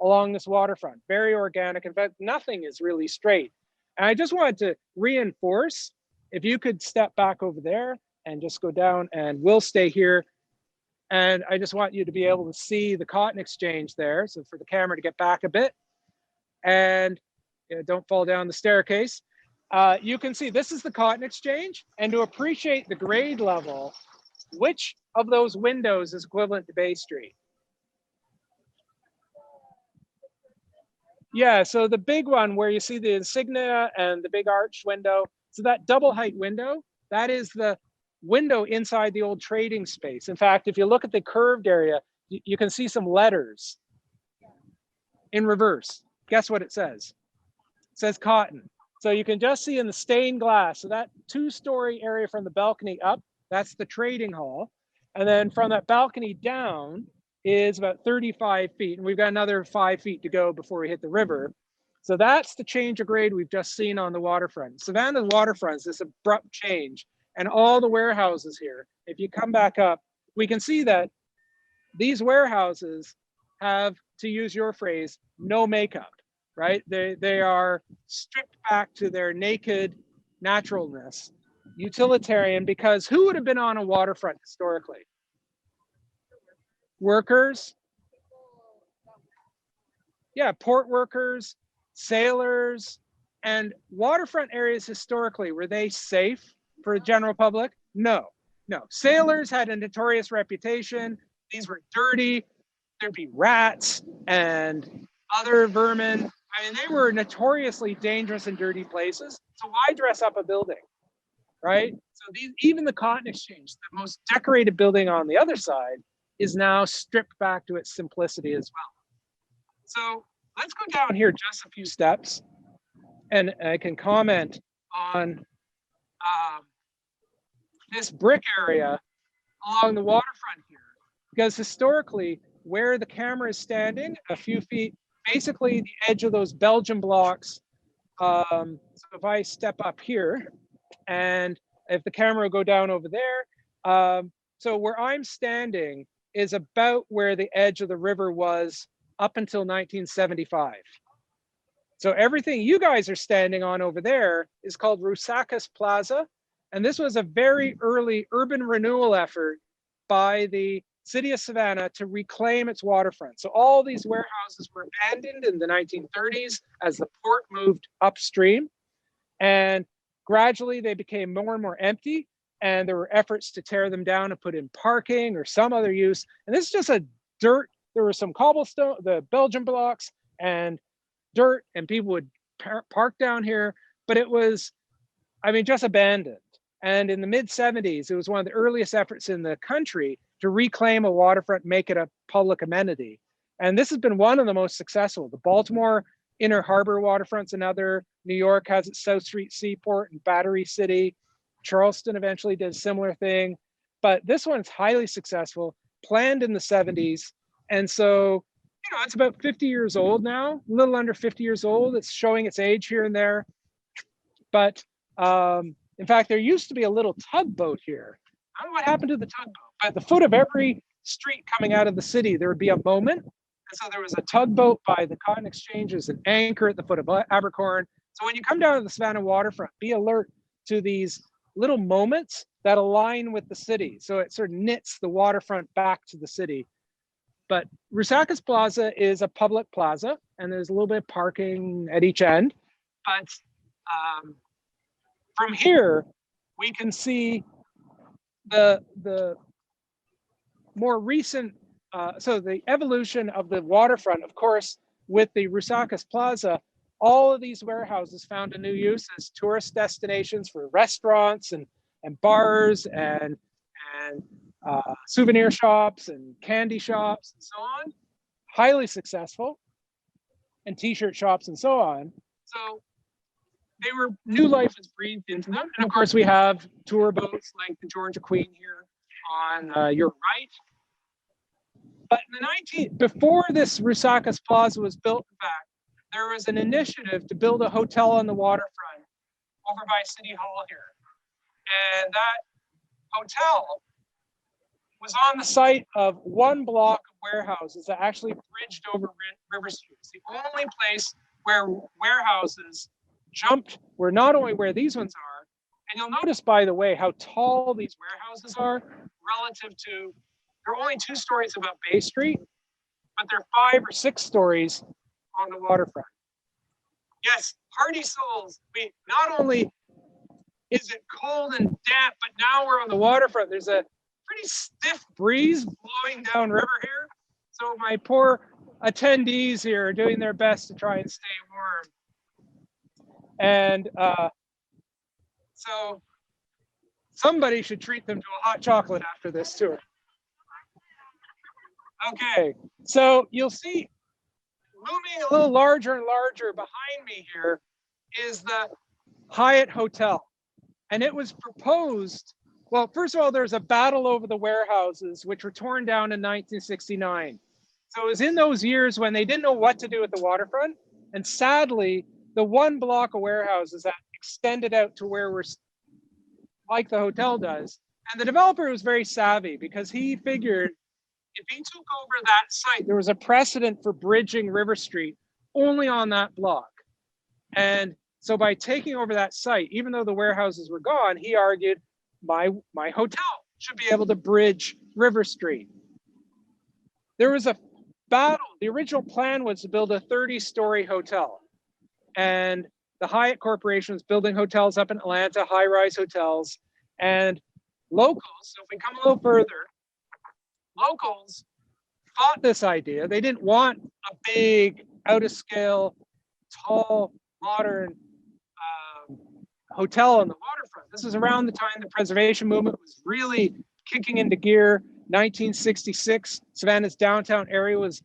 along this waterfront, very organic. In fact, nothing is really straight. And I just wanted to reinforce, if you could step back over there and just go down, and we'll stay here. And I just want you to be able to see the cotton exchange there. So for the camera to get back a bit, and don't fall down the staircase. You can see this is the cotton exchange, and to appreciate the grade level, which of those windows is equivalent to Bay Street? Yeah, so the big one where you see the insignia and the big arch window, so that double height window, that is the window inside the old trading space. In fact, if you look at the curved area, you can see some letters in reverse. Guess what it says? It says cotton. So you can just see in the stained glass, so that two-story area from the balcony up, that's the trading hall. And then from that balcony down is about 35 feet. And we've got another 5 feet to go before we hit the river. So that's the change of grade we've just seen on the waterfront. Savannah's waterfront is this abrupt change. And all the warehouses here, if you come back up, we can see that these warehouses have, to use your phrase, no makeup, right? They are stripped back to their naked naturalness, utilitarian, because who would have been on a waterfront historically? Workers. Yeah, port workers, sailors, and waterfront areas historically, were they safe for the general public? No. Sailors had a notorious reputation. These were dirty. There'd be rats and other vermin. I mean, they were notoriously dangerous and dirty places. So why dress up a building, right? So even the Cotton Exchange, the most decorated building on the other side, is now stripped back to its simplicity as well. So let's go down here just a few steps, and I can comment on this brick area along the waterfront here, because historically, where the camera is standing, a few feet, basically the edge of those Belgium blocks. So if I step up here, and if the camera will go down over there, so where I'm standing is about where the edge of the river was up until 1975. So everything you guys are standing on over there is called Rusacas Plaza. And this was a very early urban renewal effort by the city of Savannah to reclaim its waterfront. So all these warehouses were abandoned in the 1930s as the port moved upstream. And gradually they became more and more empty. And there were efforts to tear them down and put in parking or some other use. And this is just a dirt. There was some cobblestone, the Belgium blocks and dirt, and people would park down here, but it was, I mean, just abandoned. And in the mid 70s, it was one of the earliest efforts in the country to reclaim a waterfront, make it a public amenity. And this has been one of the most successful. The Baltimore Inner Harbor waterfront's another. New York has its South Street Seaport and Battery City. Charleston eventually did a similar thing. But this one's highly successful, planned in the 70s. And so, you know, it's about 50 years old now, a little under 50 years old. It's showing its age here and there. But in fact, there used to be a little tugboat here. I don't know what happened to the tugboat. At the foot of every street coming out of the city, there would be a moment. And so there was a tugboat by the Cotton Exchanges, an anchor at the foot of Abercorn. So when you come down to the Savannah waterfront, be alert to these little moments that align with the city. So it sort of knits the waterfront back to the city. But Rusacas Plaza is a public plaza, and there's a little bit of parking at each end. But from here, we can see the more recent, so the evolution of the waterfront, of course, with the Rusacas Plaza, all of these warehouses found a new use as tourist destinations for restaurants and bars and souvenir shops and candy shops and so on. Highly successful, and t-shirt shops and so on. So they were, new life was breathed into them. And of course we have tour boats like the Georgia Queen here on your right. But in the before this Rusacas Plaza was built, in fact, there was an initiative to build a hotel on the waterfront over by City Hall here. And that hotel was on the site of one block of warehouses that actually bridged over River Street. It's the only place where warehouses jumped, where not only where these ones are, and you'll notice, by the way, how tall these warehouses are relative to, they're only 2 stories above Bay Street, but they're 5 or 6 stories on the waterfront. Yes, hardy souls. We not only is it cold and damp, but now we're on the waterfront. There's a pretty stiff breeze blowing down river here. So my poor attendees here are doing their best to try and stay warm. And so somebody should treat them to a hot chocolate after this tour. Okay, so you'll see looming a little larger and larger behind me here is the Hyatt Hotel. And it was proposed, well, first of all, there's a battle over the warehouses, which were torn down in 1969. So it was in those years when they didn't know what to do with the waterfront. And sadly, the one block of warehouses that extended out to where we're, like the hotel does. And the developer was very savvy because he figured if he took over that site, there was a precedent for bridging River Street only on that block. And so by taking over that site, even though the warehouses were gone, he argued my hotel should be able to bridge River Street. There was a battle. The original plan was to build a 30-story hotel. And the Hyatt Corporation was building hotels up in Atlanta, high-rise hotels. And locals, so if we come a little further, locals fought this idea. They didn't want a big, out-of-scale, tall, modern hotel on the waterfront. This was around the time the preservation movement was really kicking into gear. 1966, Savannah's downtown area was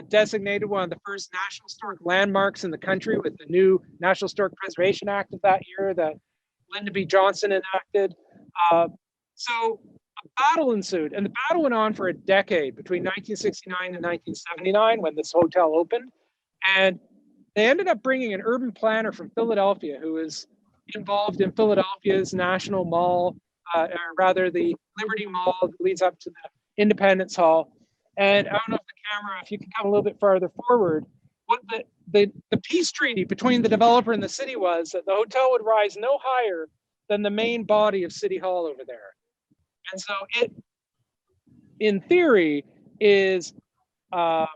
designated one of the first National Historic Landmarks in the country with the new National Historic Preservation Act of that year that Lyndon B. Johnson enacted. So a battle ensued, and the battle went on for a decade between 1969 and 1979 when this hotel opened. And they ended up bringing an urban planner from Philadelphia who was involved in Philadelphia's National Mall, or rather the Liberty Mall that leads up to the Independence Hall. And I don't know if the camera, if you can come a little bit farther forward, what the peace treaty between the developer and the city was that the hotel would rise no higher than the main body of City Hall over there. And so it, in theory, is a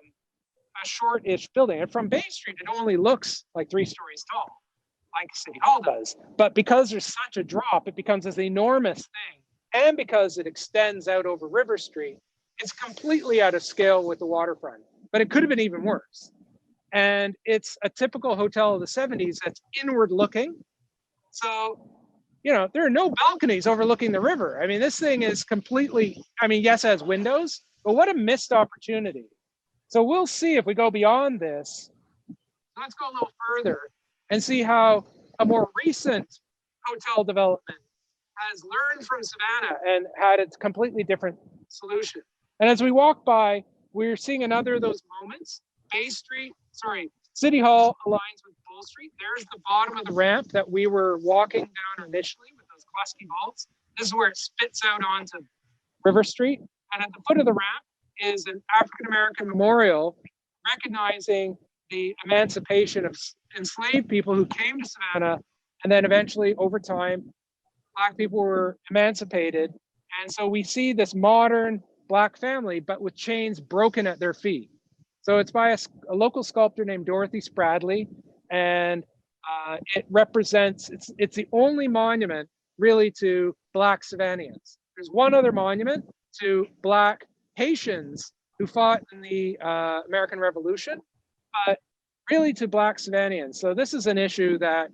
short-ish building. And from Bay Street, it only looks like 3 stories tall, like City Hall does. But because there's such a drop, it becomes this enormous thing. And because it extends out over River Street, it's completely out of scale with the waterfront. But it could have been even worse. And it's a typical hotel of the 70s that's inward looking. So, you know, there are no balconies overlooking the river. I mean, this thing is completely, I mean, yes, it has windows, but what a missed opportunity. So we'll see if we go beyond this. Let's go a little further and see how a more recent hotel development has learned from Savannah and had a completely different solution. And as we walk by, we're seeing another of those moments. City Hall aligns with Bull Street. There's the bottom of the ramp that we were walking down initially with those Clusky vaults. This is where it spits out onto River Street. And at the foot of the ramp is an African-American memorial recognizing the emancipation of enslaved people who came to Savannah. And then eventually, over time, Black people were emancipated. And so we see this modern Black family, but with chains broken at their feet. So it's by a local sculptor named Dorothy Spradley, and it represents, it's the only monument really to Black Savannians. There's one other monument to Black Haitians who fought in the American Revolution, but really to Black Savannians. So this is an issue that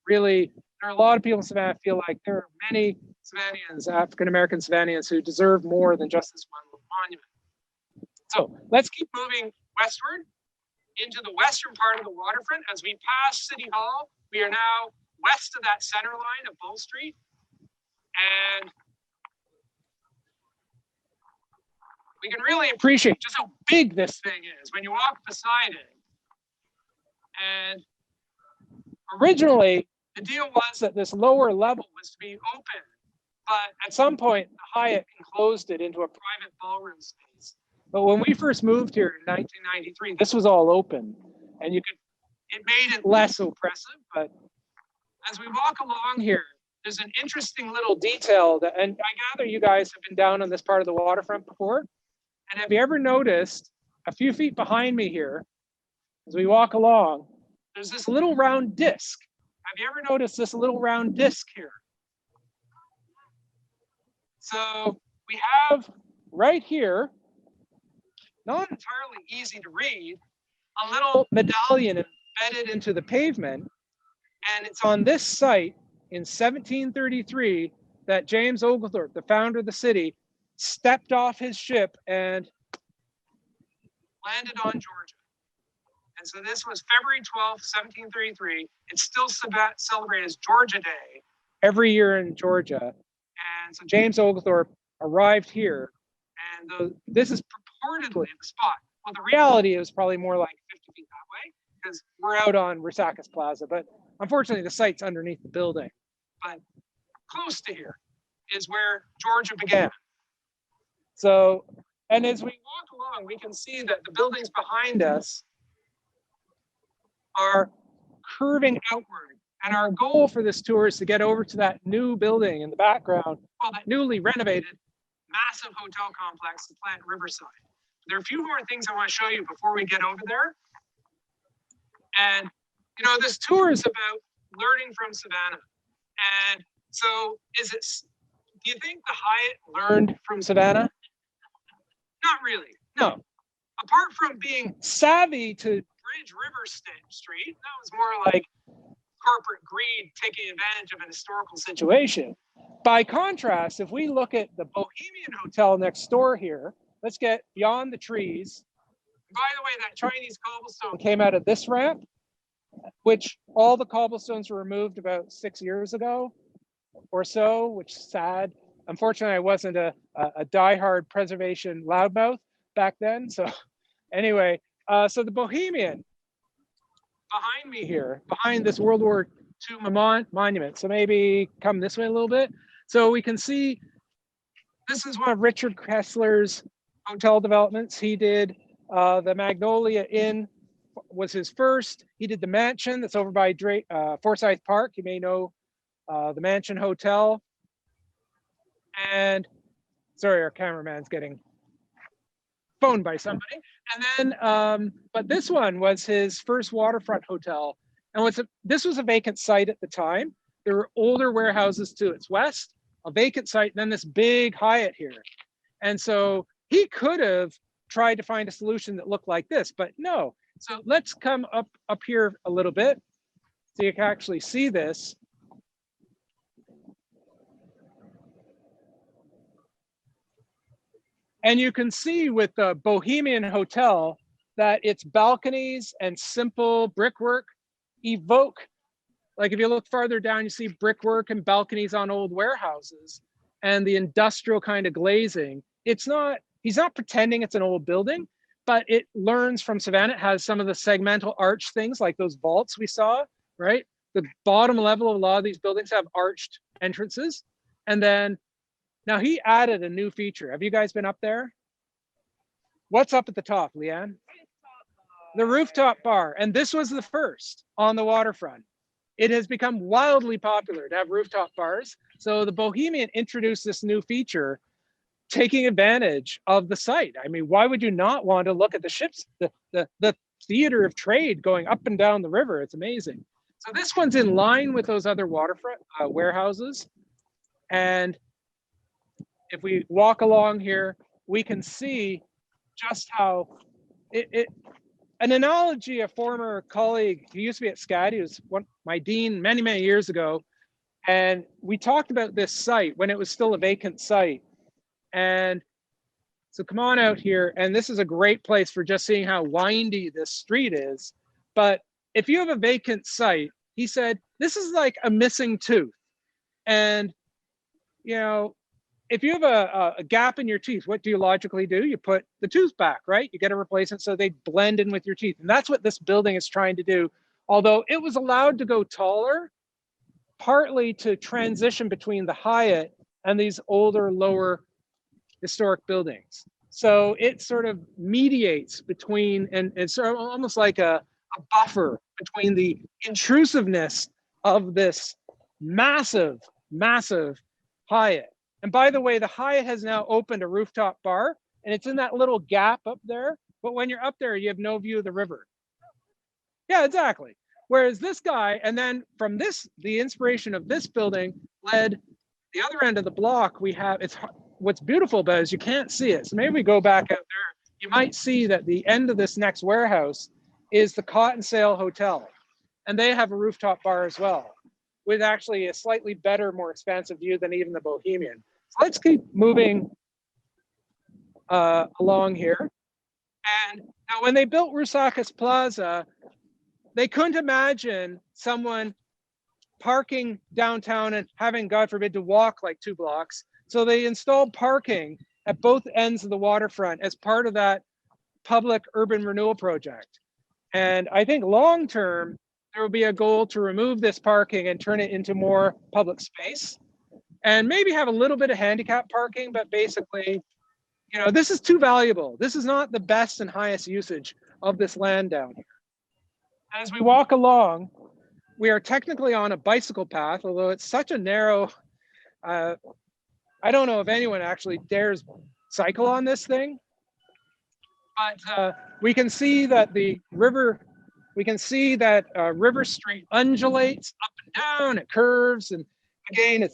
really, there are a lot of people in Savannah feel like there are many Savannians, African-American Savannians, who deserve more than just this one monument. So let's keep moving westward into the western part of the waterfront. As we pass City Hall, we are now west of that center line of Bull Street. And we can really appreciate just how big this thing is when you walk beside it. And originally, the deal was that this lower level was to be open, but at some point, the Hyatt enclosed it into a private ballroom space. But when we first moved here in 1993, this was all open, and it made it less oppressive. But as we walk along here, there's an interesting little detail that, and I gather you guys have been down on this part of the waterfront before. And have you ever noticed a few feet behind me here, as we walk along, there's this little round disc. Have you ever noticed this little round disc here? So we have right here, not entirely easy to read, a little medallion embedded into the pavement. And it's on this site in 1733 that James Oglethorpe, the founder of the city, stepped off his ship and landed on Georgia. And so this was February 12th, 1733. It's still celebrated as Georgia Day every year in Georgia. And so James Oglethorpe arrived here, and this is purportedly the spot. Well, the reality is probably more like 50 feet that way, because we're out on Rusacas Plaza, but unfortunately the site's underneath the building. But close to here is where Georgia began. So, and as we walk along, we can see that the buildings behind us are curving outward. And our goal for this tour is to get over to that new building in the background, well, that newly renovated massive hotel complex, the Plant Riverside. There are a few more things I want to show you before we get over there. And, you know, this tour is about learning from Savannah. And so do you think the Hyatt learned from Savannah? Not really, no. Apart from being savvy to Bridge River Street, that was more like corporate greed taking advantage of an historical situation. By contrast, if we look at the Bohemian Hotel next door here, let's get beyond the trees. By the way, that Chinese cobblestone came out of this ramp, which all the cobblestones were removed about 6 years ago or so, which is sad. Unfortunately, I wasn't a diehard preservation loudmouth back then. So anyway, so the Bohemian behind me here, behind this World War II monument. So maybe come this way a little bit. So we can see this is one of Richard Kessler's hotel developments. He did the Magnolia Inn was his first. He did the mansion that's over by Forsyth Park. You may know the Mansion Hotel. And sorry, our cameraman's getting phoned by somebody. And then, but this one was his first waterfront hotel. And this was a vacant site at the time. There were older warehouses to its west, a vacant site, and then this big Hyatt here. And so he could have tried to find a solution that looked like this, but no. So let's come up here a little bit so you can actually see this. And you can see with the Bohemian Hotel that its balconies and simple brickwork evoke, like if you look farther down, you see brickwork and balconies on old warehouses and the industrial kind of glazing. He's not pretending it's an old building, but it learns from Savannah. It has some of the segmental arch things like those vaults we saw, right? The bottom level of a lot of these buildings have arched entrances. And then now he added a new feature. Have you guys been up there? What's up at the top, Leanne? The rooftop bar. And this was the first on the waterfront. It has become wildly popular to have rooftop bars. So the Bohemian introduced this new feature, taking advantage of the site. I mean, why would you not want to look at the ships, the theater of trade going up and down the river? It's amazing. So this one's in line with those other waterfront warehouses. And if we walk along here, we can see just how an analogy, a former colleague who used to be at SCAD, he was my dean many, many years ago. And we talked about this site when it was still a vacant site. And so come on out here. And this is a great place for just seeing how windy this street is. But if you have a vacant site, he said, this is like a missing tooth. And, you know, if you have a gap in your teeth, what do you logically do? You put the tooth back, right? You get a replacement so they blend in with your teeth. And that's what this building is trying to do. Although it was allowed to go taller, partly to transition between the Hyatt and these older, lower historic buildings. So it sort of mediates between, and it's sort of almost like a buffer between the intrusiveness of this massive, massive Hyatt. And by the way, the Hyatt has now opened a rooftop bar, and it's in that little gap up there. But when you're up there, you have no view of the river. Yeah, exactly. Whereas this guy, and then from this, the inspiration of this building led the other end of the block. We have, what's beautiful about it is you can't see it. So maybe we go back out there. You might see that the end of this next warehouse is the Cotton Sale Hotel. And they have a rooftop bar as well, with actually a slightly better, more expansive view than even the Bohemian. So let's keep moving along here. And now when they built Rusacas Plaza, they couldn't imagine someone parking downtown and having, God forbid, to walk like 2 blocks. So they installed parking at both ends of the waterfront as part of that public urban renewal project. And I think long-term, there will be a goal to remove this parking and turn it into more public space. And maybe have a little bit of handicap parking, but basically, you know, this is too valuable. This is not the best and highest usage of this land down here. As we walk along, we are technically on a bicycle path, although it's such a narrow, I don't know if anyone actually dares cycle on this thing. But we can see that the river, River Street undulates up and down, it curves, and again,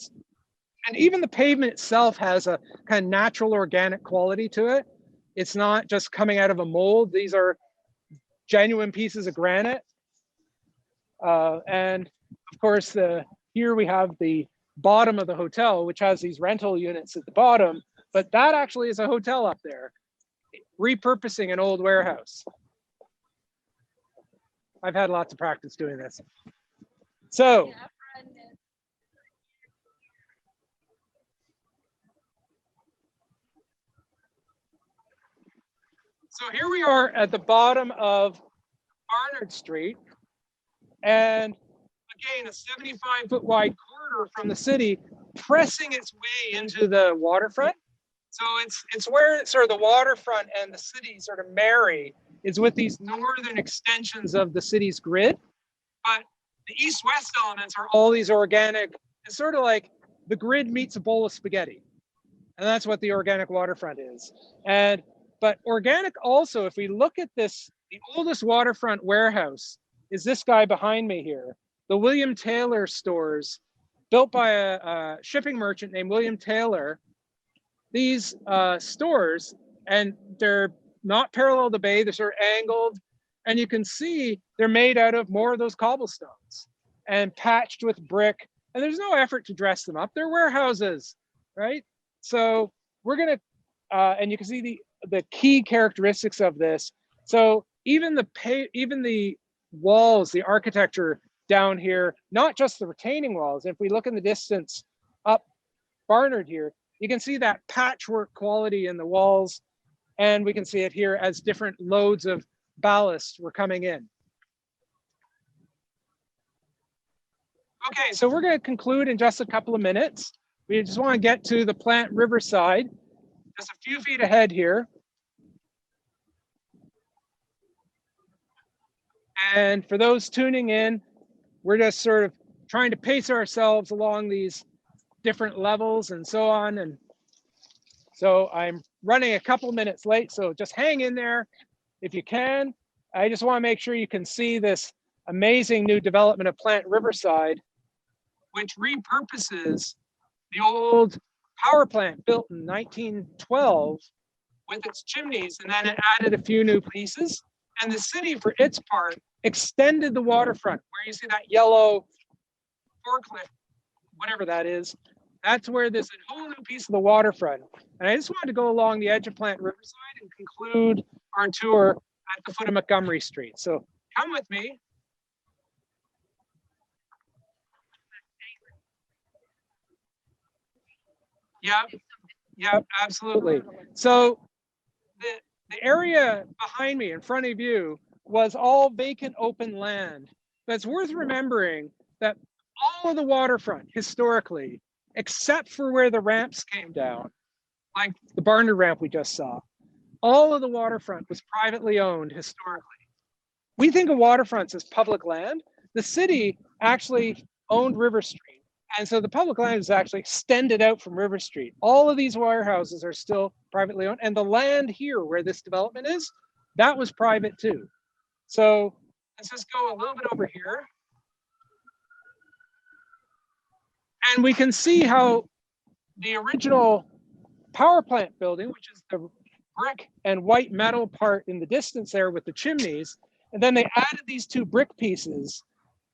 and even the pavement itself has a kind of natural organic quality to it. It's not just coming out of a mold. These are genuine pieces of granite. And of course, here we have the bottom of the hotel, which has these rental units at the bottom, but that actually is a hotel up there, repurposing an old warehouse. I've had lots of practice doing this. So, here we are at the bottom of Barnard Street. And again, a 75-foot wide corridor from the city pressing its way into the waterfront. So it's where sort of the waterfront and the city sort of marry is with these northern extensions of the city's grid. But the east-west elements are all these organic. It's sort of like the grid meets a bowl of spaghetti. And that's what the organic waterfront is. But organic also, if we look at this, the oldest waterfront warehouse is this guy behind me here. The William Taylor stores, built by a shipping merchant named William Taylor. These stores, and they're not parallel to the bay, they're sort of angled. And you can see they're made out of more of those cobblestones and patched with brick. And there's no effort to dress them up. They're warehouses, right? So we're gonna, and you can see the key characteristics of this. So even the walls, the architecture down here, not just the retaining walls. If we look in the distance up Barnard here, you can see that patchwork quality in the walls. And we can see it here as different loads of ballast were coming in. Okay, so we're going to conclude in just a couple of minutes. We just want to get to the plant Riverside, just a few feet ahead here. And for those tuning in, we're just sort of trying to pace ourselves along these different levels and so on. And so I'm running a couple minutes late, so just hang in there if you can. I just want to make sure you can see this amazing new development of Plant Riverside, which repurposes the old power plant built in 1912 with its chimneys, and then it added a few new pieces. And the city, for its part, extended the waterfront, where you see that yellow forklift, whatever that is. That's where this whole new piece of the waterfront. And I just wanted to go along the edge of Plant Riverside and conclude our tour at the foot of Montgomery Street. So come with me. Yep, absolutely. So the area behind me, in front of you, was all vacant open land. But it's worth remembering that all of the waterfront, historically, except for where the ramps came down, like the Barnard ramp we just saw, all of the waterfront was privately owned historically. We think of waterfronts as public land. The city actually owned River Street. And so the public land is actually extended out from River Street. All of these warehouses are still privately owned. And the land here where this development is, that was private too. So let's just go a little bit over here. And we can see how the original power plant building, which is the brick and white metal part in the distance there with the chimneys, and then they added these two brick pieces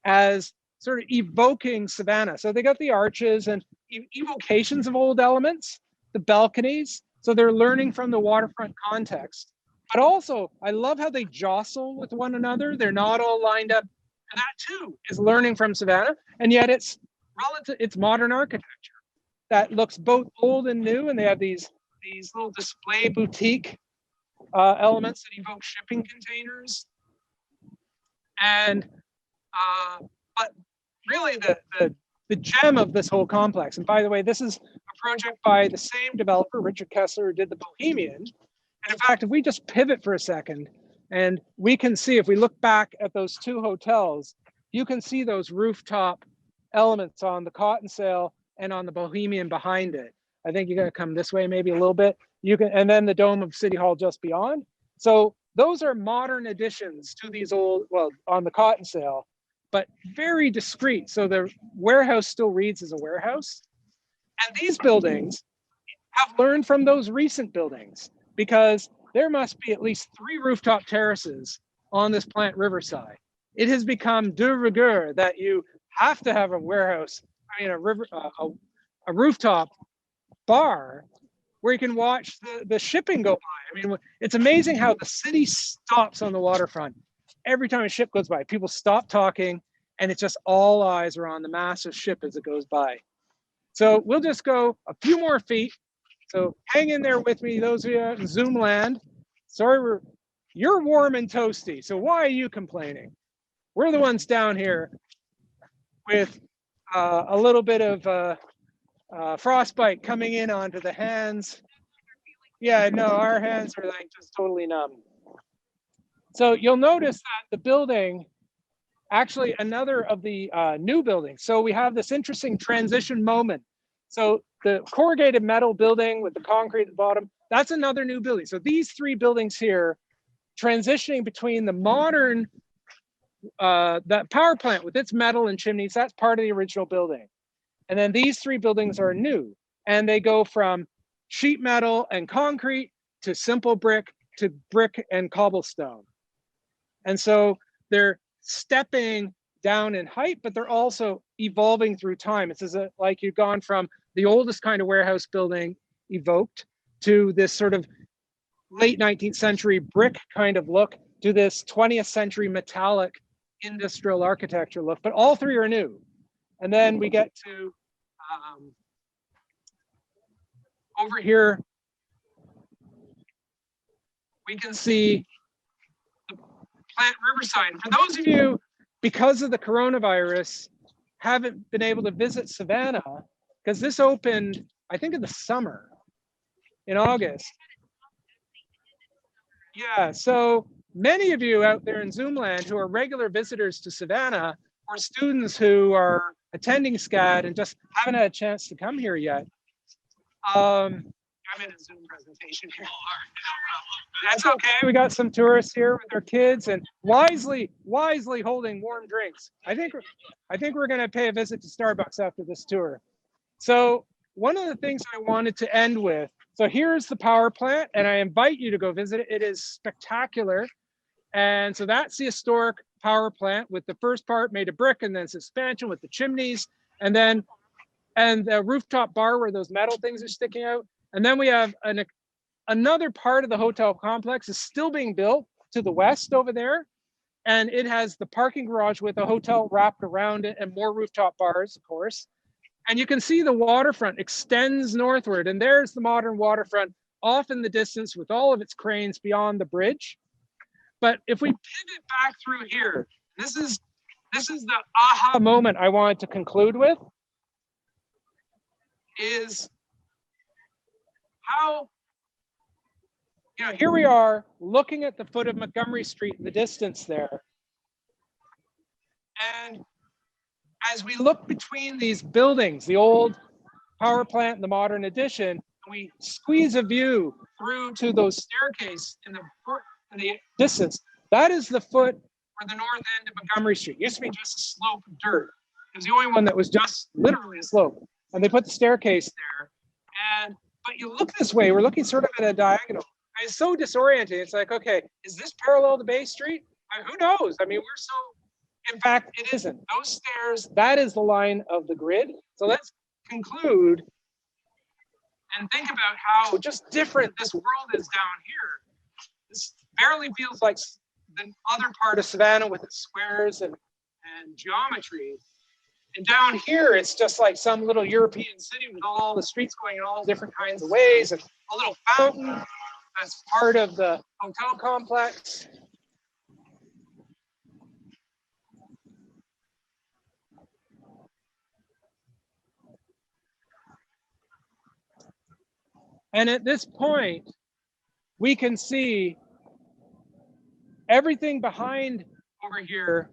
as sort of evoking Savannah. So they got the arches and evocations of old elements, the balconies. So they're learning from the waterfront context. But also, I love how they jostle with one another. They're not all lined up. And that too is learning from Savannah. And yet it's relative, it's modern architecture that looks both old and new. And they have these little display boutique elements that evoke shipping containers. And but really the gem of this whole complex, and by the way, this is a project by the same developer, Richard Kessler, who did the Bohemian. And in fact, if we just pivot for a second, and we can see, if we look back at those two hotels, you can see those rooftop elements on the Cotton Sale and on the Bohemian behind it. I think you're gonna come this way maybe a little bit. You can, and then the dome of City Hall just beyond. So those are modern additions to these old, well, on the Cotton Sale, but very discreet. So the warehouse still reads as a warehouse. And these buildings have learned from those recent buildings, because there must be at least 3 rooftop terraces on this Plant Riverside. It has become de rigueur that you have to have a warehouse, I mean a rooftop bar where you can watch the shipping go by. I mean, it's amazing how the city stops on the waterfront. Every time a ship goes by, people stop talking, and it's just all eyes are on the massive ship as it goes by. So we'll just go a few more feet. So hang in there with me, those of you in Zoom land. Sorry, you're warm and toasty, so why are you complaining? We're the ones down here with a little bit of frostbite coming in onto the hands. Yeah, no, our hands are like just totally numb. So you'll notice that the building, actually another of the new buildings. So we have this interesting transition moment. So the corrugated metal building with the concrete at the bottom, that's another new building. So these three buildings here, transitioning between the modern, that power plant with its metal and chimneys, that's part of the original building. And then these three buildings are new, and they go from sheet metal and concrete to simple brick to brick and cobblestone. And so they're stepping down in height, but they're also evolving through time. It's as like you've gone from the oldest kind of warehouse building evoked to this sort of late 19th century brick kind of look to this 20th century metallic industrial architecture look, but all three are new. And then we get to over here, we can see the plant Riverside. For those of you, because of the coronavirus, haven't been able to visit Savannah, because this opened, I think, in the summer, in August. Yeah, so many of you out there in Zoom land who are regular visitors to Savannah, or students who are attending SCAD and just haven't had a chance to come here yet. I'm in a Zoom presentation here. That's okay. We got some tourists here with their kids and wisely holding warm drinks. I think we're going to pay a visit to Starbucks after this tour. So one of the things I wanted to end with, so here's the power plant, and I invite you to go visit it. It is spectacular. And so that's the historic power plant with the first part made of brick, and then its expansion with the chimneys, and the rooftop bar where those metal things are sticking out. And then we have another part of the hotel complex is still being built to the west over there. And it has the parking garage with a hotel wrapped around it and more rooftop bars, of course. And you can see the waterfront extends northward, and there's the modern waterfront off in the distance with all of its cranes beyond the bridge. But if we pivot back through here, this is the aha moment I wanted to conclude with, is how, here we are looking at the foot of Montgomery Street in the distance there. And as we look between these buildings, the old power plant and the modern addition, we squeeze a view through to those staircases in the distance. That is the foot or the north end of Montgomery Street. It used to be just a slope of dirt. It was the only one that was just literally a slope. And they put the staircase there. But you look this way, we're looking sort of at a diagonal. It's so disorienting. It's like, okay, is this parallel to Bay Street? Who knows? I mean, in fact, it isn't. Those stairs, that is the line of the grid. So let's conclude and think about how just different this world is down here. This barely feels like the other part of Savannah with its squares and geometry. And down here, it's just like some little European city with all the streets going in all different kinds of ways, and a little fountain as part of the hotel complex. And at this point, we can see everything behind over here.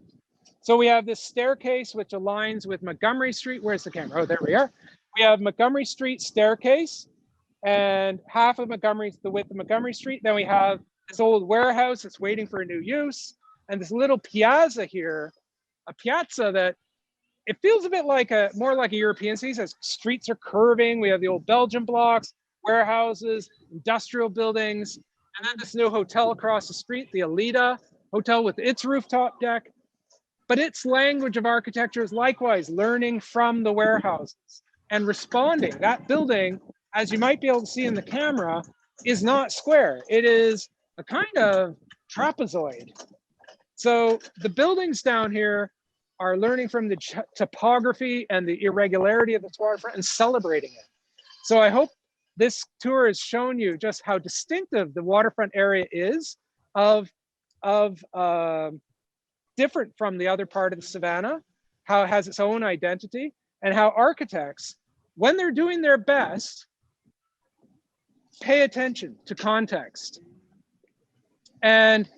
So we have this staircase which aligns with Montgomery Street. Where's the camera? Oh, there we are. We have Montgomery Street staircase, and half of Montgomery, the width of Montgomery Street. Then we have this old warehouse that's waiting for a new use, and this little piazza here, a piazza that it feels a bit like more like a European city. As streets are curving, we have the old Belgium blocks, warehouses, industrial buildings, and then this new hotel across the street, the Alida Hotel with its rooftop deck. But its language of architecture is likewise learning from the warehouses and responding. That building, as you might be able to see in the camera, is not square. It is a kind of trapezoid. So the buildings down here are learning from the topography and the irregularity of this waterfront and celebrating it. So I hope this tour has shown you just how distinctive the waterfront area is different from the other part of the Savannah, how it has its own identity, and how architects, when they're doing their best, pay attention to context. And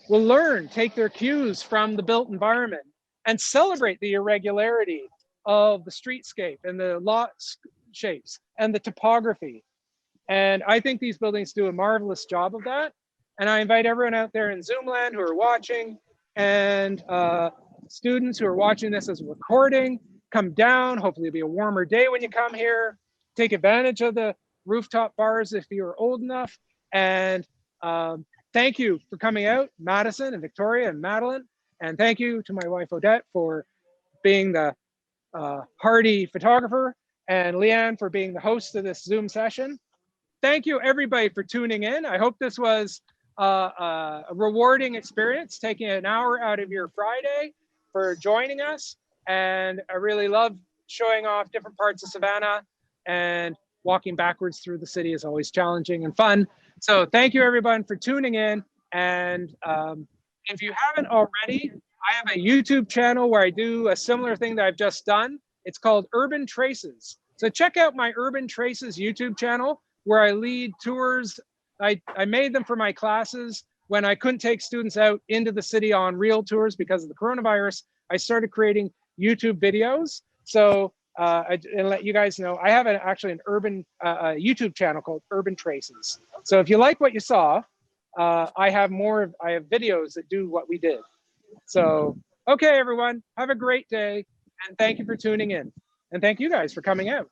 will learn, take their cues from the built environment and celebrate the irregularity of the streetscape and the lot shapes and the topography. And I think these buildings do a marvelous job of that. And I invite everyone out there in Zoom land who are watching, and students who are watching this as a recording, come down. Hopefully it'll be a warmer day when you come here. Take advantage of the rooftop bars if you're old enough. And thank you for coming out, Madison and Victoria and Madeline. And thank you to my wife Odette for being the hardy photographer, and Leanne for being the host of this Zoom session. Thank you everybody for tuning in. I hope this was a rewarding experience, taking an hour out of your Friday for joining us. And I really love showing off different parts of Savannah, and walking backwards through the city is always challenging and fun. So thank you everyone for tuning in. And if you haven't already, I have a YouTube channel where I do a similar thing that I've just done. It's called Urban Traces. So check out my Urban Traces YouTube channel, where I lead tours. I made them for my classes when I couldn't take students out into the city on real tours because of the coronavirus. I started creating YouTube videos. So and let you guys know, I have actually an urban YouTube channel called Urban Traces. So if you like what you saw, I have videos that do what we did. So, okay, everyone, have a great day. And thank you for tuning in. And thank you guys for coming out.